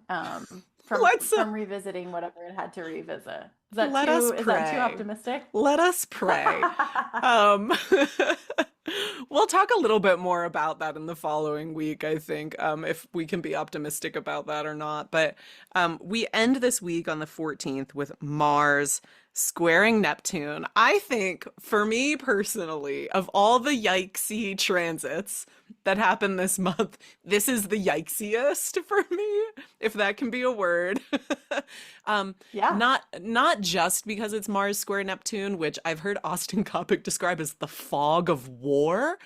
from Let's revisiting whatever it had to revisit. let us Is that too pray. optimistic? Let us pray. Um, we'll talk a little bit more about that in the following week, I think, if we can be optimistic about that or not. But we end this week on the 14th with Mars squaring Neptune. I think, for me personally, of all the yikesy transits that happen this month, this is the yikesiest for me, if that can be a word. um, Yeah. not just because it's Mars square Neptune, which I've heard Austin Coppock describe as the fog of war,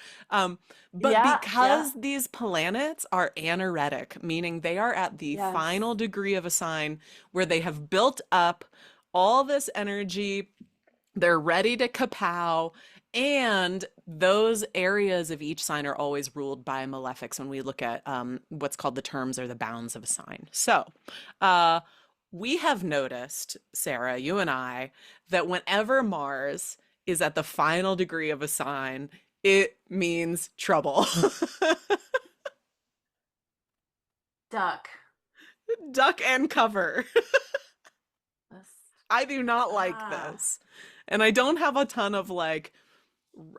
but Yeah. Yeah. because these planets are anaretic, meaning they are at the Yes. final degree of a sign where they have built up all this energy, they're ready to kapow. And those areas of each sign are always ruled by malefics when we look at what's called the terms or the bounds of a sign. So, uh, we have noticed, Sarah, you and I, that whenever Mars is at the final degree of a sign, it means trouble. Duck. Duck and cover. This- I do not like Ah. this. And I don't have a ton of like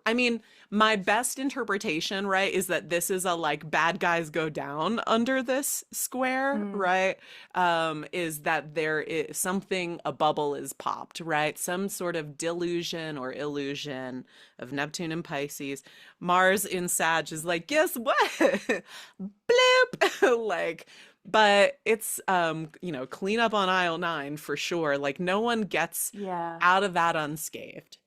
I mean, my best interpretation, right, is that this is a like bad guys go down under this square, Mm, right? Is that there is something, a bubble is popped, right? Some sort of delusion or illusion of Neptune and Pisces. Mars in Sag is like, guess what? Blip! Like, but it's clean up on aisle 9 for sure. Like no one gets yeah. out of that unscathed.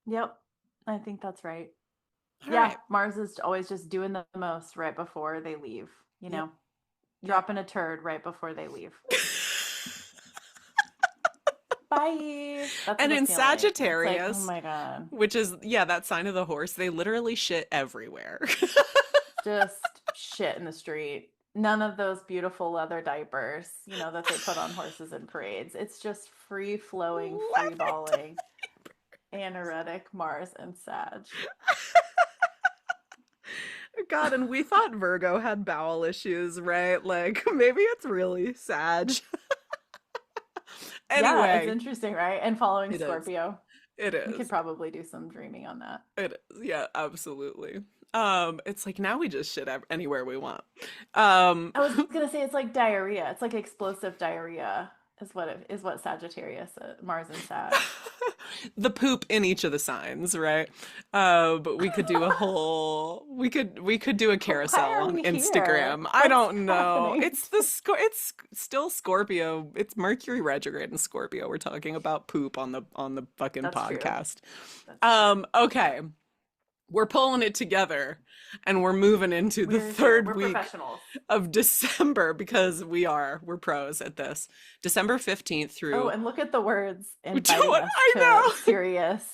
Yep. I think that's right. All Yeah, right. Mars is always just doing the most right before they leave, you Yep. know, Yep. dropping a turd right before they leave. Bye. That's And what in it's feeling. It's like, oh Sagittarius, my God, which is, yeah, that sign of the horse, they literally shit everywhere. just shit in the street. None of those beautiful leather diapers, that they put on horses in parades. It's just free flowing, free Leather. balling, anoretic Mars and Sag. God, and we thought Virgo had bowel issues, right? Like maybe it's really Sag. Yeah, it's Anyway, interesting, right? And following it is. Scorpio. It We could is. probably do some dreaming on that. It is. Yeah, absolutely. It's like now we just shit anywhere we want. I was gonna say it's like diarrhea. It's like explosive diarrhea is what Sagittarius, Mars and Sag. The poop in each of the signs, right? But we could do a whole we could do a Why carousel are on we here? Instagram. I What's don't know. happening? It's still Scorpio. It's Mercury retrograde in Scorpio. We're talking about poop on the fucking That's true. podcast. That's true. Okay. We're pulling it together and we're moving into the We're here. third We're week professionals. of December because we're pros at this. December 15th Oh, through and look at the words which inviting one us I to know. serious.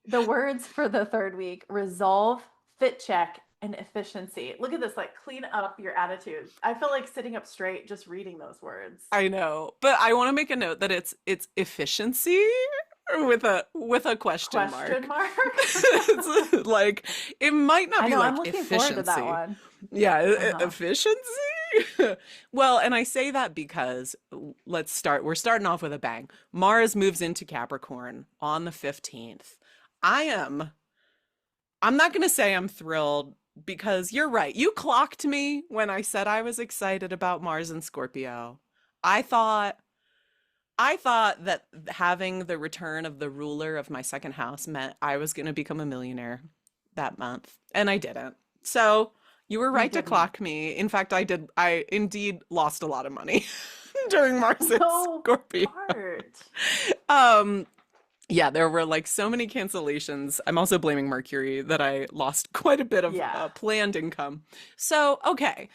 The words for the third week: resolve, fit check, and efficiency. Look at this, like clean up your attitude. I feel like sitting up straight just reading those words. I know, but I want to make a note that it's efficiency with a question Question mark. mark? It's like it might not I be know, I'm like looking forward to that efficiency. one. Yeah, Uh-huh. efficiency. Well, and I say that because let's start. We're starting off with a bang. Mars moves into Capricorn on the 15th. I am I'm not going to say I'm thrilled because you're right. You clocked me when I said I was excited about Mars and Scorpio. I thought I thought that having the return of the ruler of my second house meant I was going to become a millionaire that month, and I didn't. So, you were You right to didn't. clock me. In fact, I indeed lost a lot of money during Mars and No Scorpio. part. Um yeah, there were like so many cancellations. I'm also blaming Mercury that I lost quite a bit of Yeah. planned income. So, okay.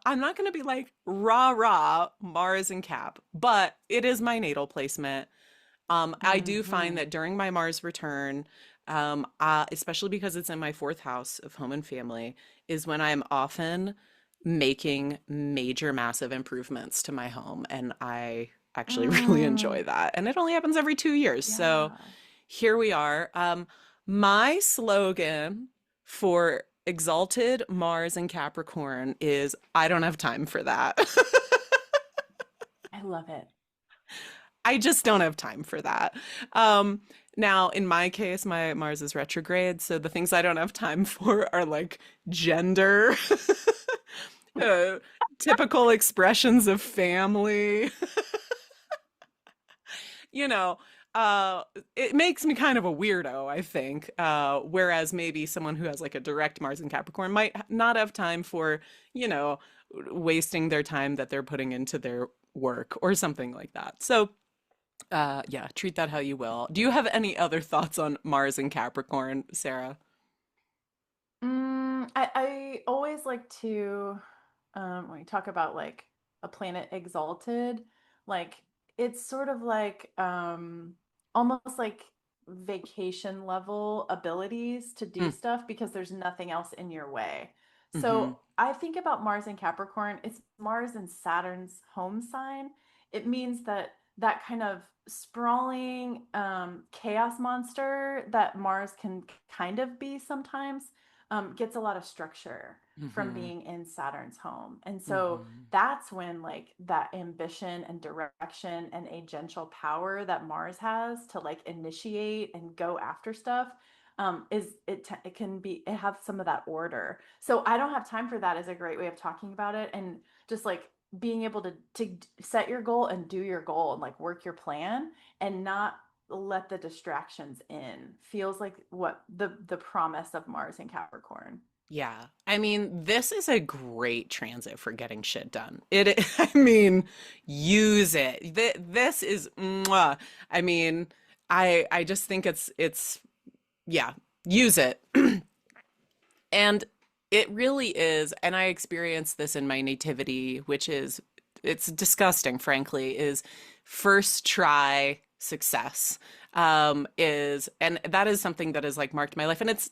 I'm not going to be like rah rah Mars and Cap, but it is my natal placement. I do find Hmm. that during my Mars return, especially because it's in my fourth house of home and family, is when I'm often making major, massive improvements to my home. And I actually really Mm, enjoy that. And it only happens every 2 years. So yeah. here we are. My slogan for Exalted Mars and Capricorn is I don't have time for that. I love it. I just don't have time for that. Um, Now, in my case, my Mars is retrograde, so the things I don't have time for are like gender, uh, typical expressions of family. You know, uh, it makes me kind of a weirdo, I think. Whereas maybe someone who has like a direct Mars and Capricorn might not have time for, you know, wasting their time that they're putting into their work or something like that. So, yeah, treat that how you will. Do you have any other thoughts on Mars and Capricorn, Sarah? I always like to, when you talk about like a planet exalted, like it's sort of like almost like vacation level abilities to do Mm, stuff because there's nothing else in your way. hmm So I think about Mars and Capricorn, it's Mars and Saturn's home sign. It means that that kind of sprawling chaos monster that Mars can kind of be sometimes gets a lot of structure. from Mm-hmm. being in Saturn's home. And so Mm-hmm. that's when like that ambition and direction and agential power that Mars has to like initiate and go after stuff is it can be it have some of that order. So I don't have time for that is a great way of talking about it, and just like being able to set your goal and do your goal and like work your plan and not let the distractions in feels like what the promise of Mars in Capricorn. Yeah. I mean, this is a great transit for getting shit done. I mean, use it. This is mwah. I mean, I just think it's yeah, use it. And it really is, and I experienced this in my nativity, which is it's disgusting, frankly, is first try success is and that is something that has like marked my life, and it's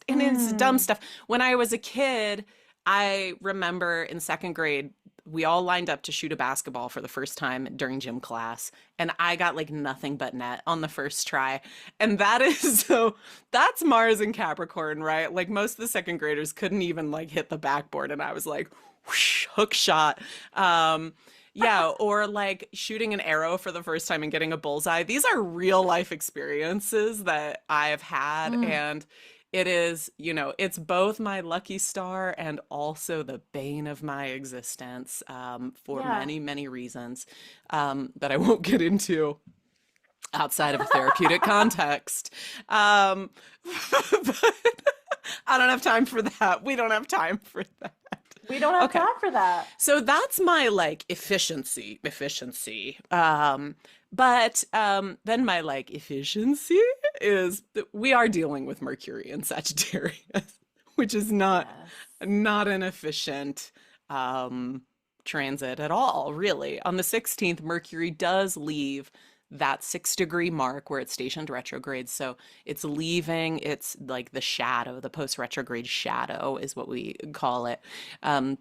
dumb Mm. stuff. When I was a kid, I remember in second grade we all lined up to shoot a basketball for the first time during gym class, and I got like nothing but net on the first try. And that is so that's Mars and Capricorn, right? Like most of the second graders couldn't even like hit the backboard, and I was like whoosh, hook shot. Yeah, or like shooting an arrow for the first time and getting a bullseye. These are real life experiences that I have had, Mm. and it is, it's both my lucky star and also the bane of my existence, for Yeah. many, many reasons, that I won't get into outside of a therapeutic context. But I don't have time for that. We don't have time for that. We don't have Okay. time for that. So that's my like efficiency. But then my like efficiency is that we are dealing with Mercury and Sagittarius, which is Yes. not an efficient um transit at all, really. On the 16th, Mercury does leave that 6-degree mark where it's stationed retrograde. So it's leaving, it's like the shadow, the post retrograde shadow is what we call it. Um,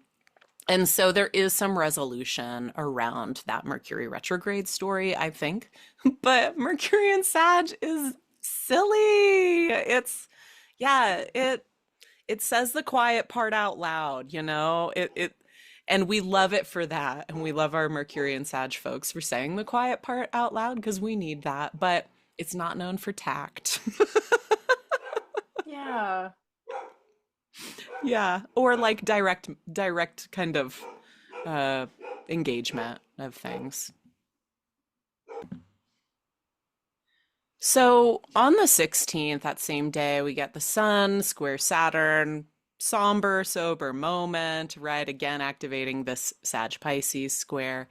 and so there is some resolution around that Mercury retrograde story, I think. But Mercury in Sag is silly. Yeah, it says the quiet part out loud, and we love it for that. And we love our Mercury and Sag folks for saying the quiet part out loud because we need that. But it's not known for tact. Yeah. Yeah, or like direct kind of uh engagement of things. So on the 16th, that same day, we get the sun square Saturn, somber, sober moment, right? Again, activating this Sag Pisces square.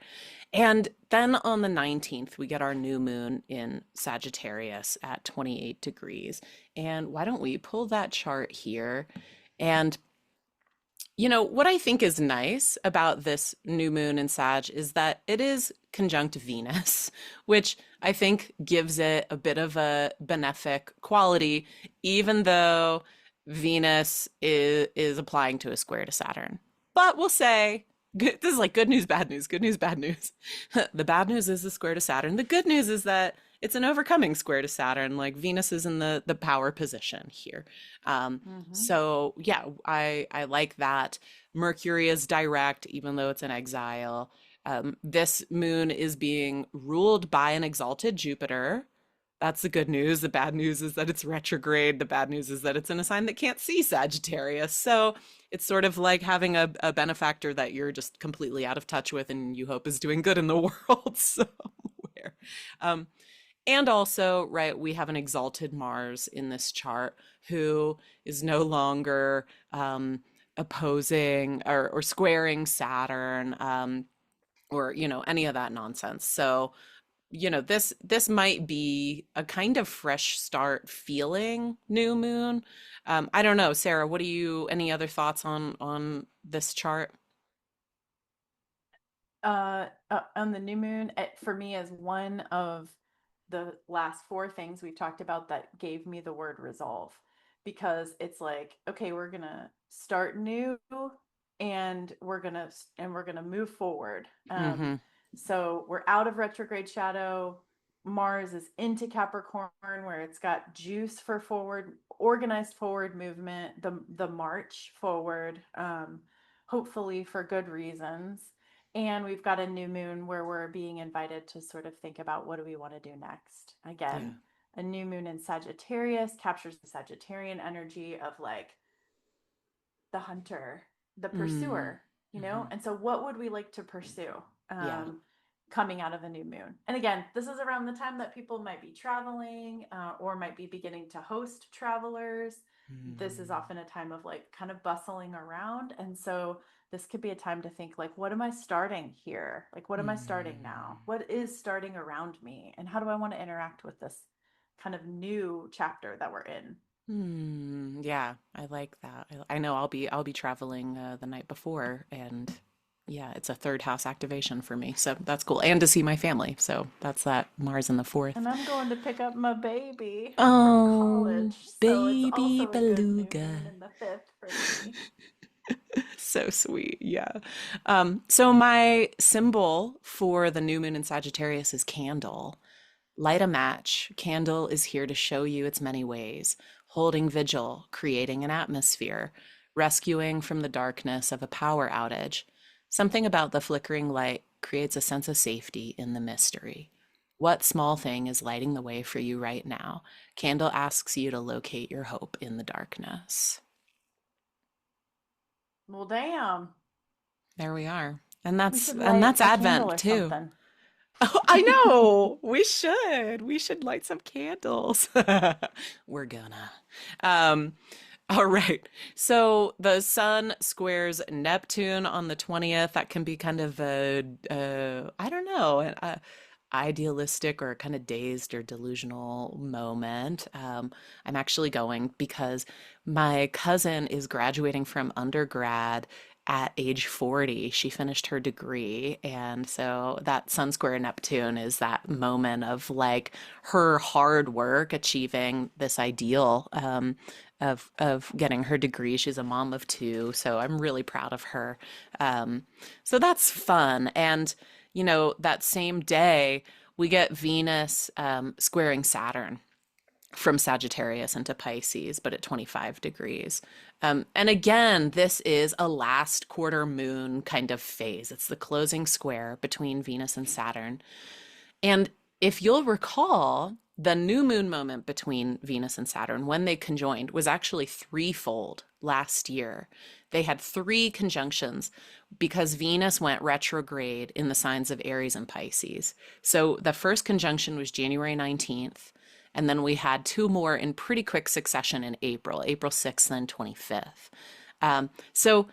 And then on the 19th, we get our new moon in Sagittarius at 28 degrees. And why don't we pull that chart here? And what I think is nice about this new moon in Sag is that it is conjunct Venus, which I think gives it a bit of a benefic quality, even though Venus is applying to a square to Saturn. But we'll say, this is like good news, bad news, good news, bad news. The bad news is the square to Saturn. The good news is that it's an overcoming square to Saturn. Like Venus is in the power position here. Um, Hmm. so yeah, I like that. Mercury is direct, even though it's in exile. This moon is being ruled by an exalted Jupiter. That's the good news. The bad news is that it's retrograde. The bad news is that it's in a sign that can't see Sagittarius. So it's sort of like having a benefactor that you're just completely out of touch with and you hope is doing good in the world somewhere. Um, and also, right, we have an exalted Mars in this chart who is no longer opposing or squaring Saturn, or, any of that nonsense. So, this might be a kind of fresh start feeling new moon. I don't know, Sarah, any other thoughts on this chart? On the new moon, it for me is one of the last four things we've talked about that gave me the word resolve, because it's like, okay, we're gonna start new and we're gonna move forward. Mm-hmm. So we're out of retrograde shadow. Mars is into Capricorn, where it's got juice for forward, organized forward movement, the march forward. hopefully for good reasons. And we've got a new moon where we're being invited to sort of think about what do we want to do next. Yeah. Again, a new moon in Sagittarius captures the Sagittarian energy of like the hunter, the Mm. pursuer, you know? Hmm. And so what would we like to pursue Yeah. coming out of the new moon? And again, this is around the time that people might be traveling or might be beginning to host travelers. This is Mm. often a time of like kind of bustling around. And so this could be a time to think like, what am I starting here? Like, what am I starting now? Mm. What is starting around me? And how do I want to interact with this kind of new chapter that we're in? Hmm. Yeah, I like that. I know I'll be traveling the night before, and yeah, it's a third house activation for me, so that's cool. And to see my family, so that's that Mars in the fourth. And I'm going to pick up my baby from Oh, college. So it's baby also a good new moon beluga. in the fifth for me. So sweet. Yeah. So my symbol for the new moon in Sagittarius is candle. Light a match. Candle is here to show you its many ways, holding vigil, creating an atmosphere, rescuing from the darkness of a power outage. Something about the flickering light creates a sense of safety in the mystery. What small thing is lighting the way for you right now? Candle asks you to locate your hope in the darkness. Well, damn. There we are. And We that's should and light that's a candle Advent or too. something. Oh, I know. We should. We should light some candles. We're gonna. Um, all right. So the sun squares Neptune on the 20th. That can be kind of I don't know, an idealistic or kind of dazed or delusional moment. I'm actually going because my cousin is graduating from undergrad at age 40. She finished her degree. And so that Sun Square Neptune is that moment of like her hard work achieving this ideal of getting her degree. She's a mom of two, so I'm really proud of her. So that's fun. And that same day, we get Venus squaring Saturn from Sagittarius into Pisces, but at 25 degrees. And again, this is a last quarter moon kind of phase. It's the closing square between Venus and Saturn. And if you'll recall, the new moon moment between Venus and Saturn, when they conjoined, was actually threefold last year. They had three conjunctions because Venus went retrograde in the signs of Aries and Pisces. So the first conjunction was January 19th. And then we had two more in pretty quick succession in April 6th and 25th. So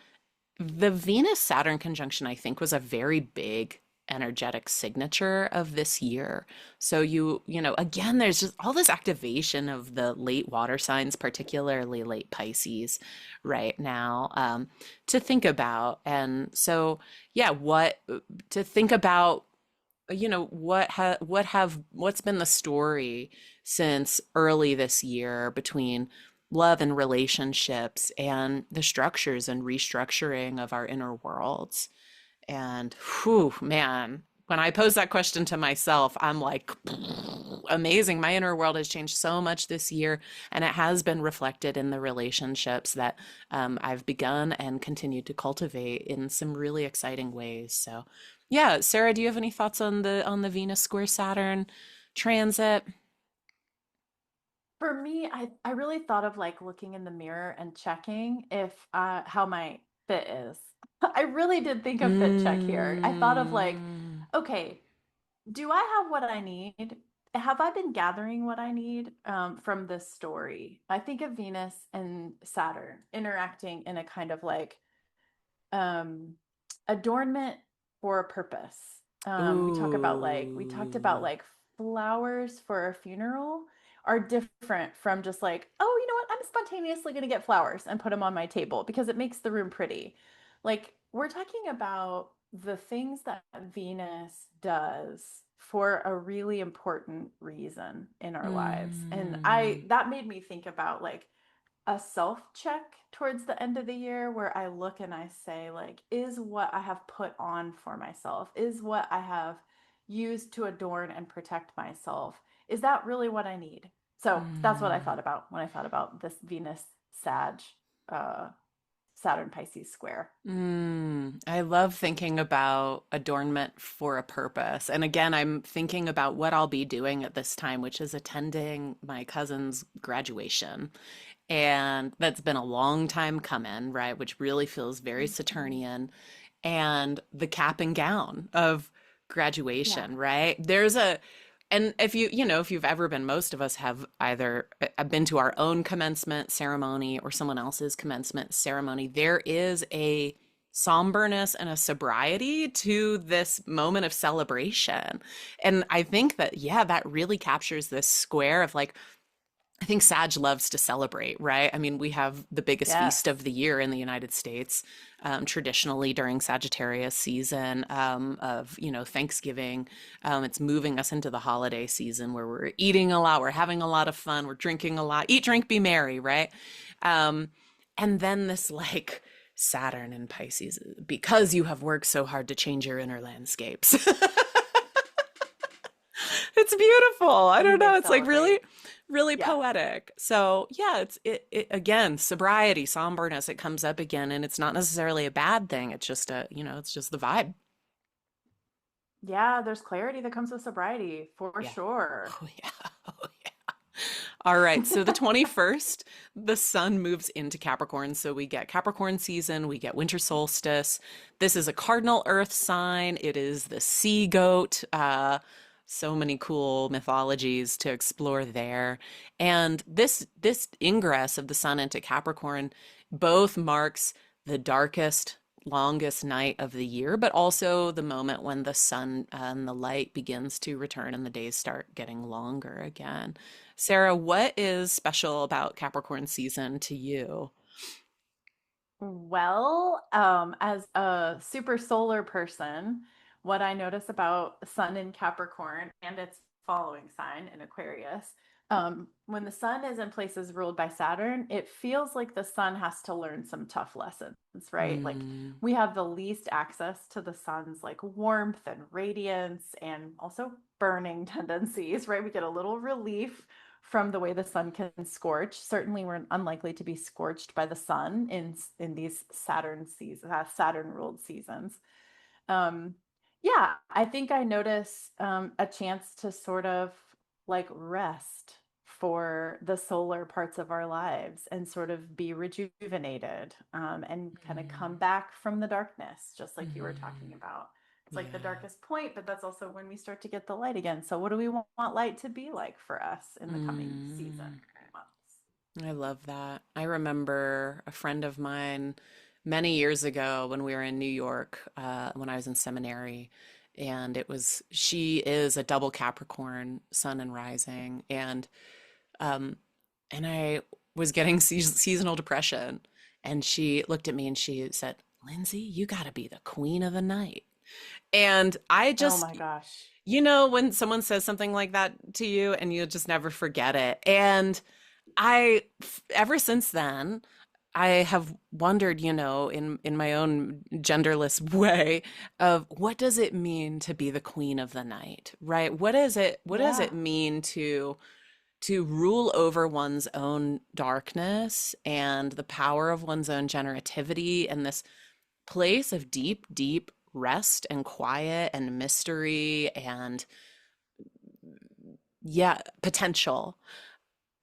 the Venus Saturn conjunction, I think, was a very big energetic signature of this year. So again, there's just all this activation of the late water signs, particularly late Pisces right now, to think about. And so, yeah, what to think about, what's been the story since early this year between love and relationships and the structures and restructuring of our inner worlds. And whew, man, when I pose that question to myself, I'm like, amazing. My inner world has changed so much this year, and it has been reflected in the relationships that I've begun and continued to cultivate in some really exciting ways. So, yeah, Sarah, do you have any thoughts on the Venus square Saturn transit? For me, I really thought of like looking in the mirror and checking if how my fit is. I really did think of fit check here. I thought of like, Mm. okay, do I have what I need? Have I been gathering what I need from this story? I think of Venus and Saturn interacting in a kind of like um, adornment for a purpose. We talked about Ooh. like flowers for a funeral are different from just like, oh, you know what? I'm spontaneously going to get flowers and put them on my table because it makes the room pretty. Like we're talking about the things that Venus does for a really important reason in our lives. And I Mm. that made me think about like a self check towards the end of the year where I look and I say, like, is what I have put on for myself, is what I have used to adorn and protect myself, is that really what I need? So that's what I Mm. thought about when I thought about this Venus Sag uh, Saturn Pisces square. I love thinking about adornment for a purpose. And again, I'm thinking about what I'll be doing at this time, which is attending my cousin's graduation. And that's been a long time coming, right? Which really feels very Mhm. Saturnian. And the cap and gown of Yeah. graduation, right? And if if you've ever been, most of us have either been to our own commencement ceremony or someone else's commencement ceremony. There is a somberness and a sobriety to this moment of celebration. And I think that, yeah, that really captures this square of like, I think Sag loves to celebrate, right? I mean, we have the biggest feast of Yes. the year in the United States, traditionally during Sagittarius season of, Thanksgiving. It's moving us into the holiday season where we're eating a lot, we're having a lot of fun, we're drinking a lot. Eat, drink, be merry, right? Um, and then this like Saturn and Pisces, because you have worked so hard to change your inner landscapes. It's beautiful. I We don't may know. It's like celebrate. really, really Yeah. poetic. So yeah, it again, sobriety, somberness, it comes up again, and it's not necessarily a bad thing. It's just it's just the vibe. Yeah, there's clarity that comes with sobriety for Yeah. sure. Oh yeah. Oh yeah. All right. So the 21st, the sun moves into Capricorn. So we get Capricorn season, we get winter solstice. This is a cardinal earth sign. It is the sea goat. So many cool mythologies to explore there. And this ingress of the sun into Capricorn both marks the darkest, longest night of the year, but also the moment when the sun and the light begins to return and the days start getting longer again. Sarah, what is special about Capricorn season to you? Well, as a super solar person, what I notice about Sun in Capricorn and its following sign in Aquarius, when the sun is in places ruled by Saturn, it feels like the sun has to learn some tough lessons, right? Like Mm, we have the least access to the sun's like warmth and radiance and also burning tendencies, right? We get a little relief from the way the sun can scorch. Certainly, we're unlikely to be scorched by the sun in these Saturn seasons, Saturn ruled seasons. Um, yeah, I think I notice a chance to sort of like rest for the solar parts of our lives and sort of be rejuvenated and kind of come mm, back from the darkness, just like you were talking mm. about. It's like the Yeah. darkest point, but that's also when we start to get the light again. So, what do we want light to be like for us in the coming season Mm. months? I love that. I remember a friend of mine many years ago when we were in New York, when I was in seminary, and she is a double Capricorn, sun and rising, um, and I was getting seasonal depression, and she looked at me and she said, "Lindsay, you got to be the queen of the night." And I Oh just, my gosh. when someone says something like that to you and you just never forget it. And ever since then, I have wondered, in my own genderless way of what does it mean to be the queen of the night, right? What does Yeah. it mean to rule over one's own darkness and the power of one's own generativity and this place of deep, deep rest and quiet and mystery and yeah, potential.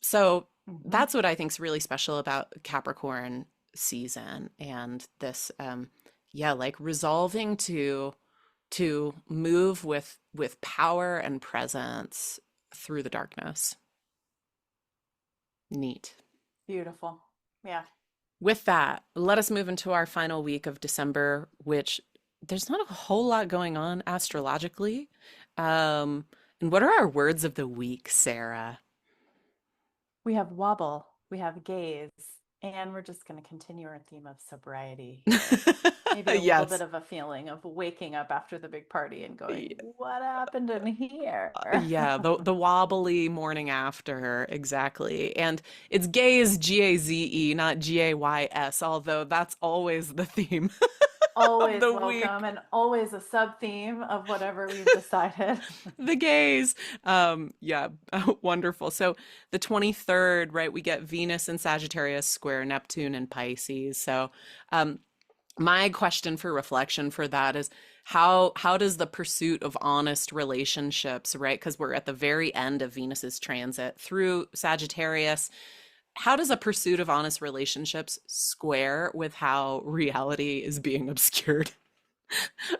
So Hmm. that's what I think is really special about Capricorn season and this yeah, like resolving to move with power and presence through the darkness. Neat. Beautiful. Yeah. With that, let us move into our final week of December, which there's not a whole lot going on astrologically. Um, and what are our words of the week, Sarah? We have wobble, we have gaze, and we're just going to continue our theme of sobriety here. Maybe a little bit Yes. of a feeling of waking up after the big party and going, what happened in here? Yeah, the wobbly morning after, exactly. And it's gaze, Gaze, not Gays, although that's always the theme. of Always the welcome week. and always a sub theme of whatever we've decided. The gays. Yeah, wonderful. So the 23rd, right, we get Venus in Sagittarius square Neptune in Pisces. So um my question for reflection for that is how does the pursuit of honest relationships, right? Because we're at the very end of Venus's transit through Sagittarius. How does a pursuit of honest relationships square with how reality is being obscured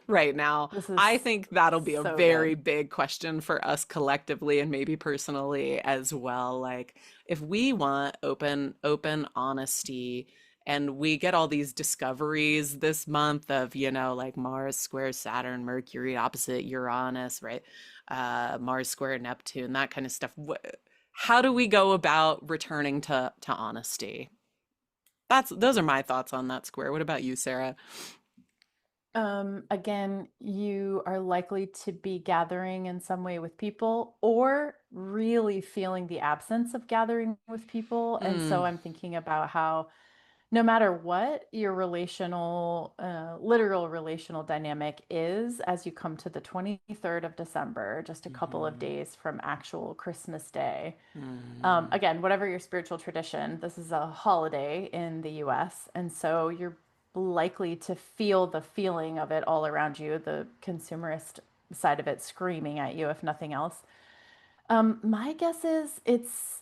right now? This I is think that'll be a so very good. big question for us collectively and maybe personally as well. Like if we want open honesty and we get all these discoveries this month of, like Mars square Saturn, Mercury opposite Uranus, right? Mars square Neptune, that kind of stuff. How do we go about returning to honesty? Those are my thoughts on that square. What about you, Sarah? Again, you are likely to be gathering in some way with people or really feeling the absence of gathering with people. And so Mm, I'm thinking about how no matter what your literal relational dynamic is, as you come to the 23rd of December, just a couple of mhm, days from actual Christmas Day. mm, Again, whatever your spiritual tradition, this is a holiday in the US. And so you're likely to feel the feeling of it all around you, the consumerist side of it screaming at you, if nothing else. My guess is it's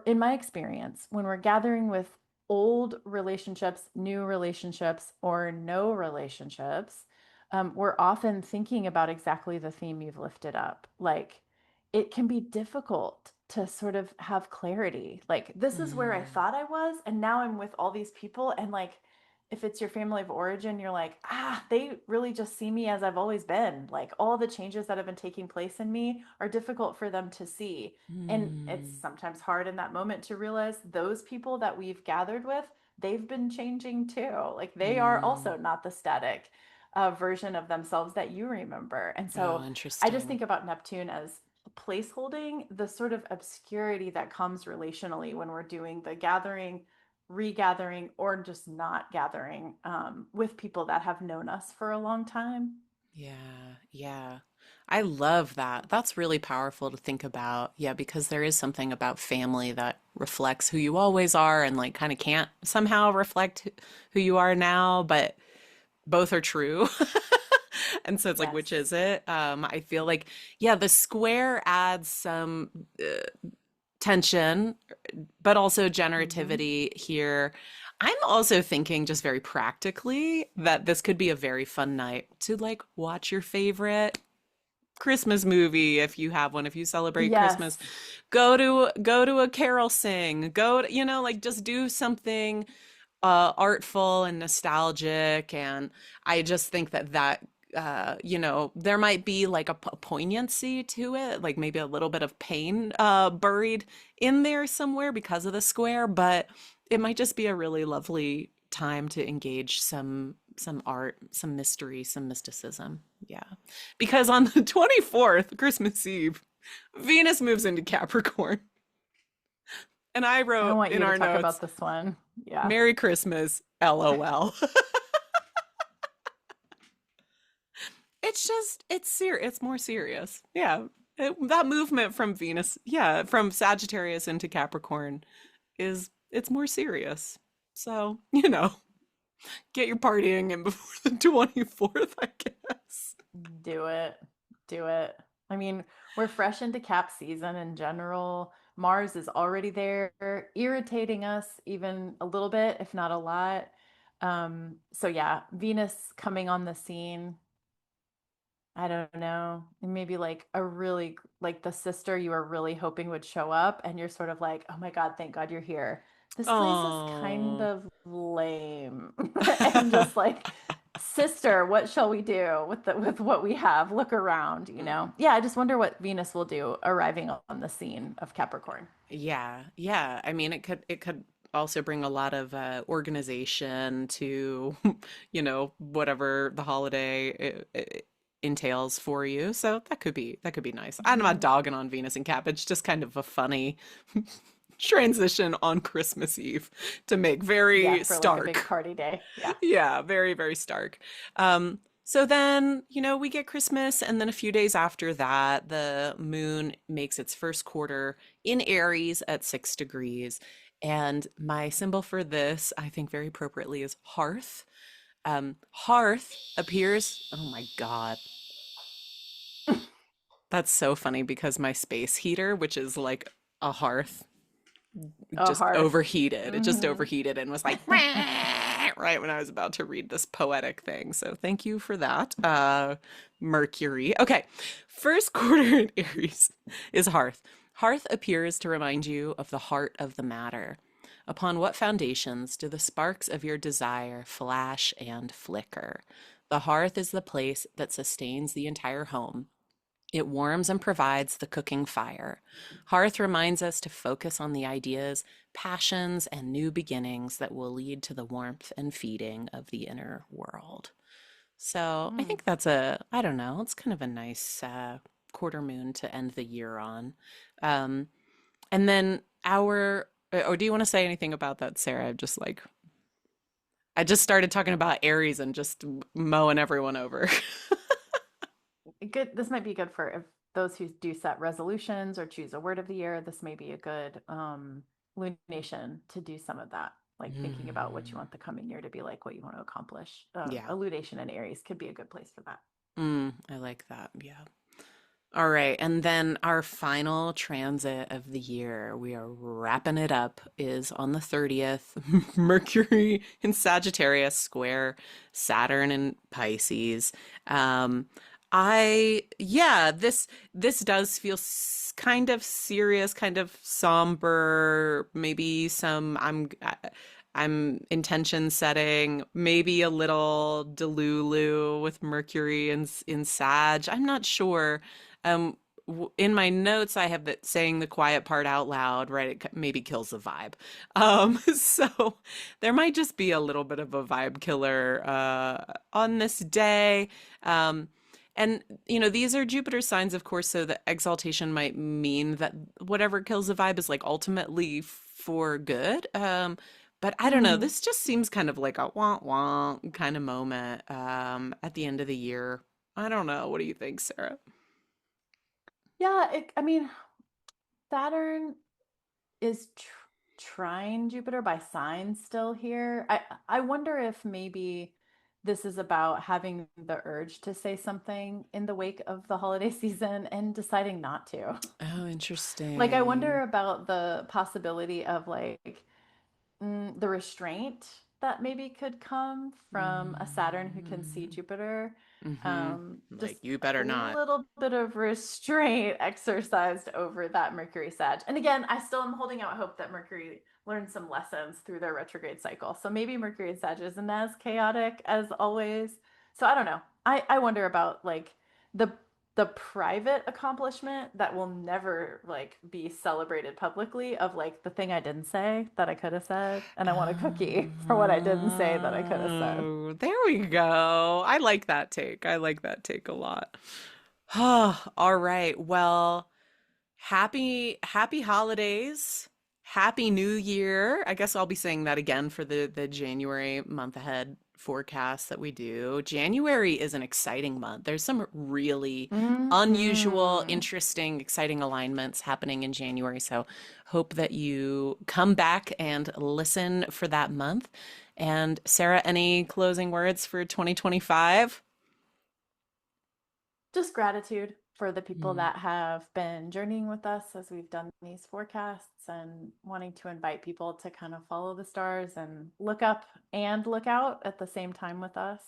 in my experience, when we're gathering with old relationships, new relationships, or no relationships, we're often thinking about exactly the theme you've lifted up. Like, it can be difficult to sort of have clarity. Like, this is where I mm, thought I was, and now I'm with all these people. And, like, if it's your family of origin, you're like, they really just see me as I've always been. Like, all the changes that have been taking place in me are difficult for them to see. And it's mm, sometimes hard in that moment to realize those people that we've gathered with, they've been changing too. Like they are mm. also not the static version of themselves that you remember. And Oh, so I just interesting. think about Neptune as place holding the sort of obscurity that comes relationally when we're doing the gathering, regathering, or just not gathering with people that have known us for a long time. Yeah, yeah. I love that. That's really powerful to think about. Yeah, because there is something about family that reflects who you always are and like kind of can't somehow reflect who you are now, but both are true. And so it's like, which Yes. is it? I feel like, yeah, the square adds some tension, but also Mm-hmm. generativity here. I'm also thinking just very practically that this could be a very fun night to like watch your favorite Christmas movie if you have one, if you celebrate Christmas. Yes. Go to a carol sing. Like just do something artful and nostalgic. And I just think that there might be like a poignancy to it, like maybe a little bit of pain buried in there somewhere because of the square, but it might just be a really lovely time to engage some art, some mystery, some mysticism. Yeah. Because on the 24th, Christmas Eve, Venus moves into Capricorn. And I I wrote want in you to our talk notes, about this one. Yeah. Merry Christmas, LOL. It's more serious. Yeah. That movement from Venus, yeah, from Sagittarius into Capricorn it's more serious. So, get your partying in before the 24th, I guess. Do it. Do it. I mean, we're fresh into cap season in general. Mars is already there, irritating us even a little bit, if not a lot. So yeah, Venus coming on the scene. I don't know. Maybe like like the sister you were really hoping would show up, and you're sort of like, oh my God, thank God you're here. This place is kind Oh. of lame. And just like, sister, what shall we do with what we have? Look around, you know? Yeah, I just wonder what Venus will do arriving on the scene of Capricorn. Yeah, yeah. I mean, it could also bring a lot of organization to, whatever the holiday entails for you. So that could be nice. I'm not Mhm. dogging on Venus and Cap. It's just kind of a funny transition on Christmas Eve to make Yeah, very for like a big stark. party day. Yeah. Yeah, very, very stark. So then, we get Christmas, and then a few days after that, the moon makes its first quarter in Aries at 6 degrees. And my symbol for this, I think very appropriately, is hearth. Hearth appears, oh my God, that's so funny because my space heater, which is like a hearth, A just hearth. overheated. It just Hmm. overheated and was like, right when I was about to read this poetic thing. So thank you for that, Mercury. Okay, first quarter in Aries is Hearth. Hearth appears to remind you of the heart of the matter. Upon what foundations do the sparks of your desire flash and flicker? The hearth is the place that sustains the entire home. It warms and provides the cooking fire. Hearth reminds us to focus on the ideas, passions, and new beginnings that will lead to the warmth and feeding of the inner world. So I Mm. think I don't know, it's kind of a nice quarter moon to end the year on. Um, and then or do you want to say anything about that, Sarah? I just started talking about Aries and just mowing everyone over. Good. This might be good for if those who do set resolutions or choose a word of the year. This may be a good lunation to do some of that, like thinking about what you Mm, want the coming year to be like, what you want to accomplish. yeah. A lunation in Aries could be a good place for that. I like that. Yeah. All right. And then our final transit of the year, we are wrapping it up, is on the 30th. Mercury in Sagittarius square Saturn in Pisces. Um, this does feel kind of serious, kind of somber, maybe I'm intention setting, maybe a little delulu with Mercury in Sag. I'm not sure. In my notes, I have that saying the quiet part out loud, right? Maybe kills the vibe. So there might just be a little bit of a vibe killer on this day. Um, and these are Jupiter signs, of course, so the exaltation might mean that whatever kills the vibe is like ultimately for good. But I don't know. Mm. This just seems kind of like a wah wah kind of moment at the end of the year. I don't know. What do you think, Sarah? Yeah, I mean, Saturn is trine Jupiter by sign still here. I wonder if maybe this is about having the urge to say something in the wake of the holiday season and deciding not to. Oh, Like, I wonder interesting. about the possibility of like the restraint that maybe could come from a Saturn who can see Mm, Jupiter. mm-hmm. Just Like, you a better not. little bit of restraint exercised over that Mercury Sag. And again, I still am holding out hope that Mercury learns some lessons through their retrograde cycle. So maybe Mercury and Sag isn't as chaotic as always. So I don't know. I wonder about like the the private accomplishment that will never like be celebrated publicly of like the thing I didn't say that I could have said, and I want a cookie for what I didn't say that I could have said. Oh, there we go. I like that take. I like that take a lot. All right. Well, happy holidays. Happy New Year. I guess I'll be saying that again for the January month ahead forecast that we do. January is an exciting month. There's some really unusual, Hmm. interesting, exciting alignments happening in January. So hope that you come back and listen for that month. And Sarah, any closing words for 2025? Just gratitude for the people Mm. that have been journeying with us as we've done these forecasts and wanting to invite people to kind of follow the stars and look up and look out at the same time with us.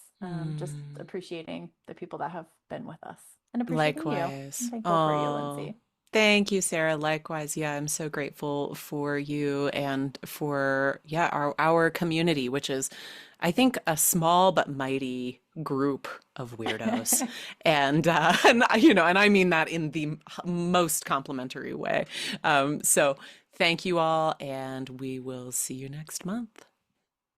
Just Hmm. appreciating the people that have been with us and appreciating you. I'm Likewise. thankful for you, Oh, Lindsay. thank you, Sarah. Likewise. Yeah, I'm so grateful for you and for, yeah, our community, which is, I think, a small but mighty group of weirdos. And, and I mean that in the most complimentary way. So thank you all, and we will see you next month.